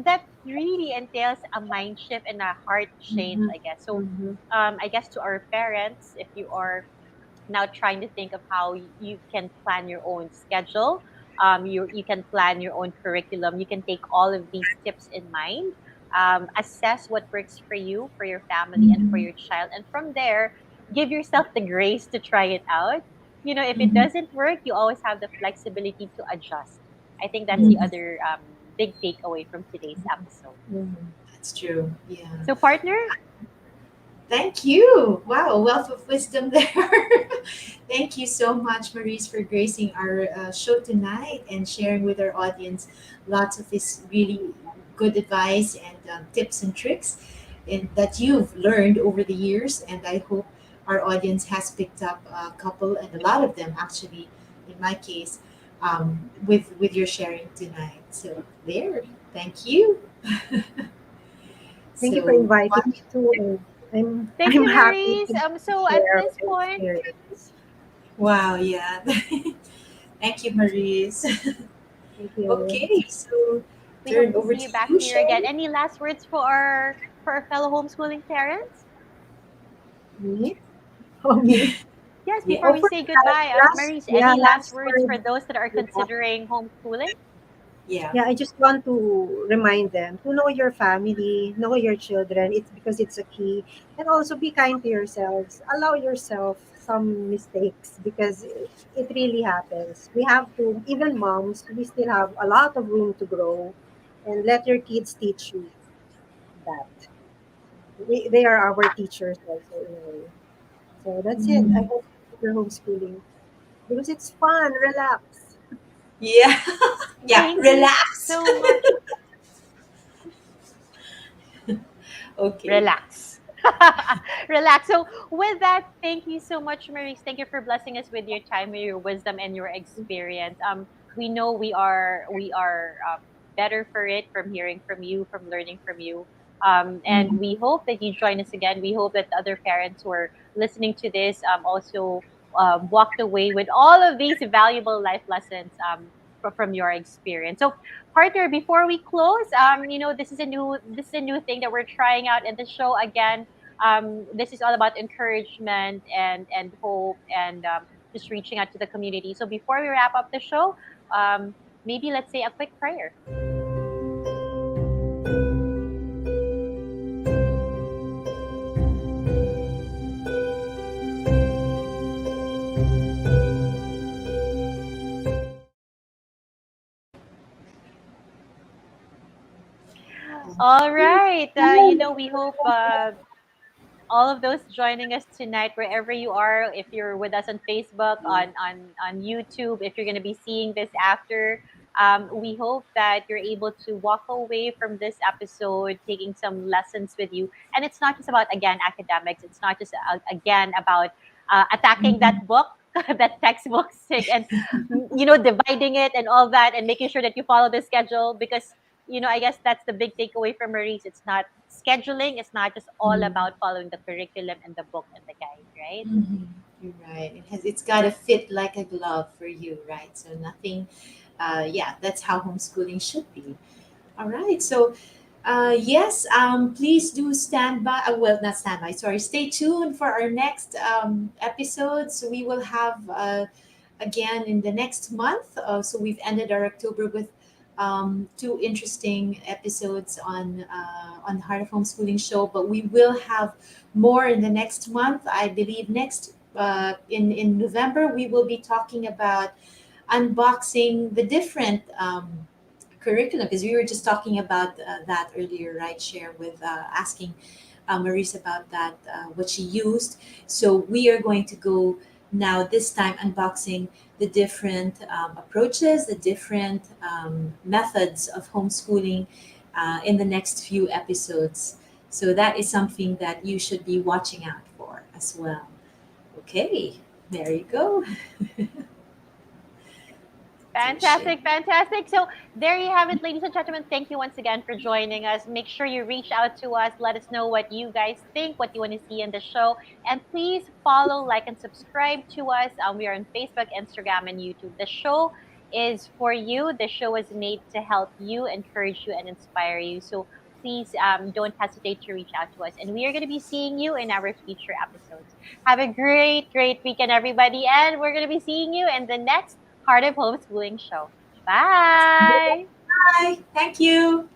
that really entails a mind shift and a heart change, Mhm, I guess. So mhm, I guess to our parents, if you are now trying to think of how you can plan your own schedule, you can plan your own curriculum, you can take all of these tips in mind, assess what works for you, for your family, and for mhm, your child, and from there give yourself the grace to try it out. If it mhm, doesn't work, you always have the flexibility to adjust. I think that's the mhm, other big takeaway from today's episode. mhm. That's true. Yeah. So partner, Thank you. Wow, a wealth of wisdom there. Thank you so much, Maurice, for gracing our show tonight and sharing with our audience lots of this really good advice and tips and tricks that you've learned over the years. And I hope our audience has picked up a couple, and a lot of them actually, in my case, with your sharing tonight. So there, thank you. Thank you for So, inviting me too. And I'm thank I'm you, happy Maurice. to So at share this my point, experience. wow, yeah. Thank you, Maurice. Thank you. Okay, so we hope turn to over see to you back you, here again. Sherry. Any last words for our fellow homeschooling parents? Me? Oh, me? Yes, Yeah. before Oh, we for say goodbye, Maurice, any last last words word. for those that are Yeah. considering homeschooling? Yeah. Yeah, I just want to remind them to know your family, know your children. It's because it's a key. And also be kind to yourselves. Allow yourself some mistakes because it really happens. We have to, even moms, we still have a lot of room to grow, and let your kids teach you that. They are our teachers also in a way. So that's it. I Mhm. hope you're homeschooling because it's fun. Relax. Yeah. Yeah. Thank you Relax. so much. Okay. Relax. Relax. So, with that, thank you so much, Maurice. Thank you for blessing us with your time, with your wisdom, and your experience. We know we are better for it from hearing from you, from learning from you. And Mhm. we hope that you join us again. We hope that other parents who are listening to this also walked away with all of these valuable life lessons from your experience. So, partner, before we close, this is a new thing that we're trying out in the show again. This is all about encouragement and hope and just reaching out to the community. So before we wrap up the show, maybe let's say a quick prayer. All right. We hope all of those joining us tonight, wherever you are, if you're with us on Facebook, on YouTube, if you're going to be seeing this after, we hope that you're able to walk away from this episode taking some lessons with you. And it's not just about, again, academics. It's not just again about attacking Mhm. that book, that textbook sick, and dividing it and all that, and making sure that you follow the schedule because I guess that's the big takeaway from Maurice. It's not scheduling. It's not just all Mhm. about following the curriculum and the book and the guide, right? Mhm. You're right. It's got to fit like a glove for you, right? So nothing. Yeah, that's how homeschooling should be. All right. So yes, please do stand by. Well, not stand by. Sorry. Stay tuned for our next episodes. We will have again in the next month. So we've ended our October with two interesting episodes on Heart of Homeschooling Show, but we will have more in the next month. I believe next in November we will be talking about unboxing the different curriculum because we were just talking about that earlier, right? Share with asking Mariz about that, what she used. So we are going to go now this time unboxing the different approaches, the different methods of homeschooling in the next few episodes. So that is something that you should be watching out for as well. Okay, there you go. To share. Fantastic, fantastic. So there you have it, ladies and gentlemen. Thank you once again for joining us. Make sure you reach out to us. Let us know what you guys think, what you want to see in the show. And please follow, like, and subscribe to us. We are on Facebook, Instagram, and YouTube. The show is for you. The show is made to help you, encourage you, and inspire you. So please don't hesitate to reach out to us. And we are going to be seeing you in our future episodes. Have a great, great weekend, everybody. And we're going to be seeing you in the next Heart of Homeschooling Show. Bye. Bye. Thank you.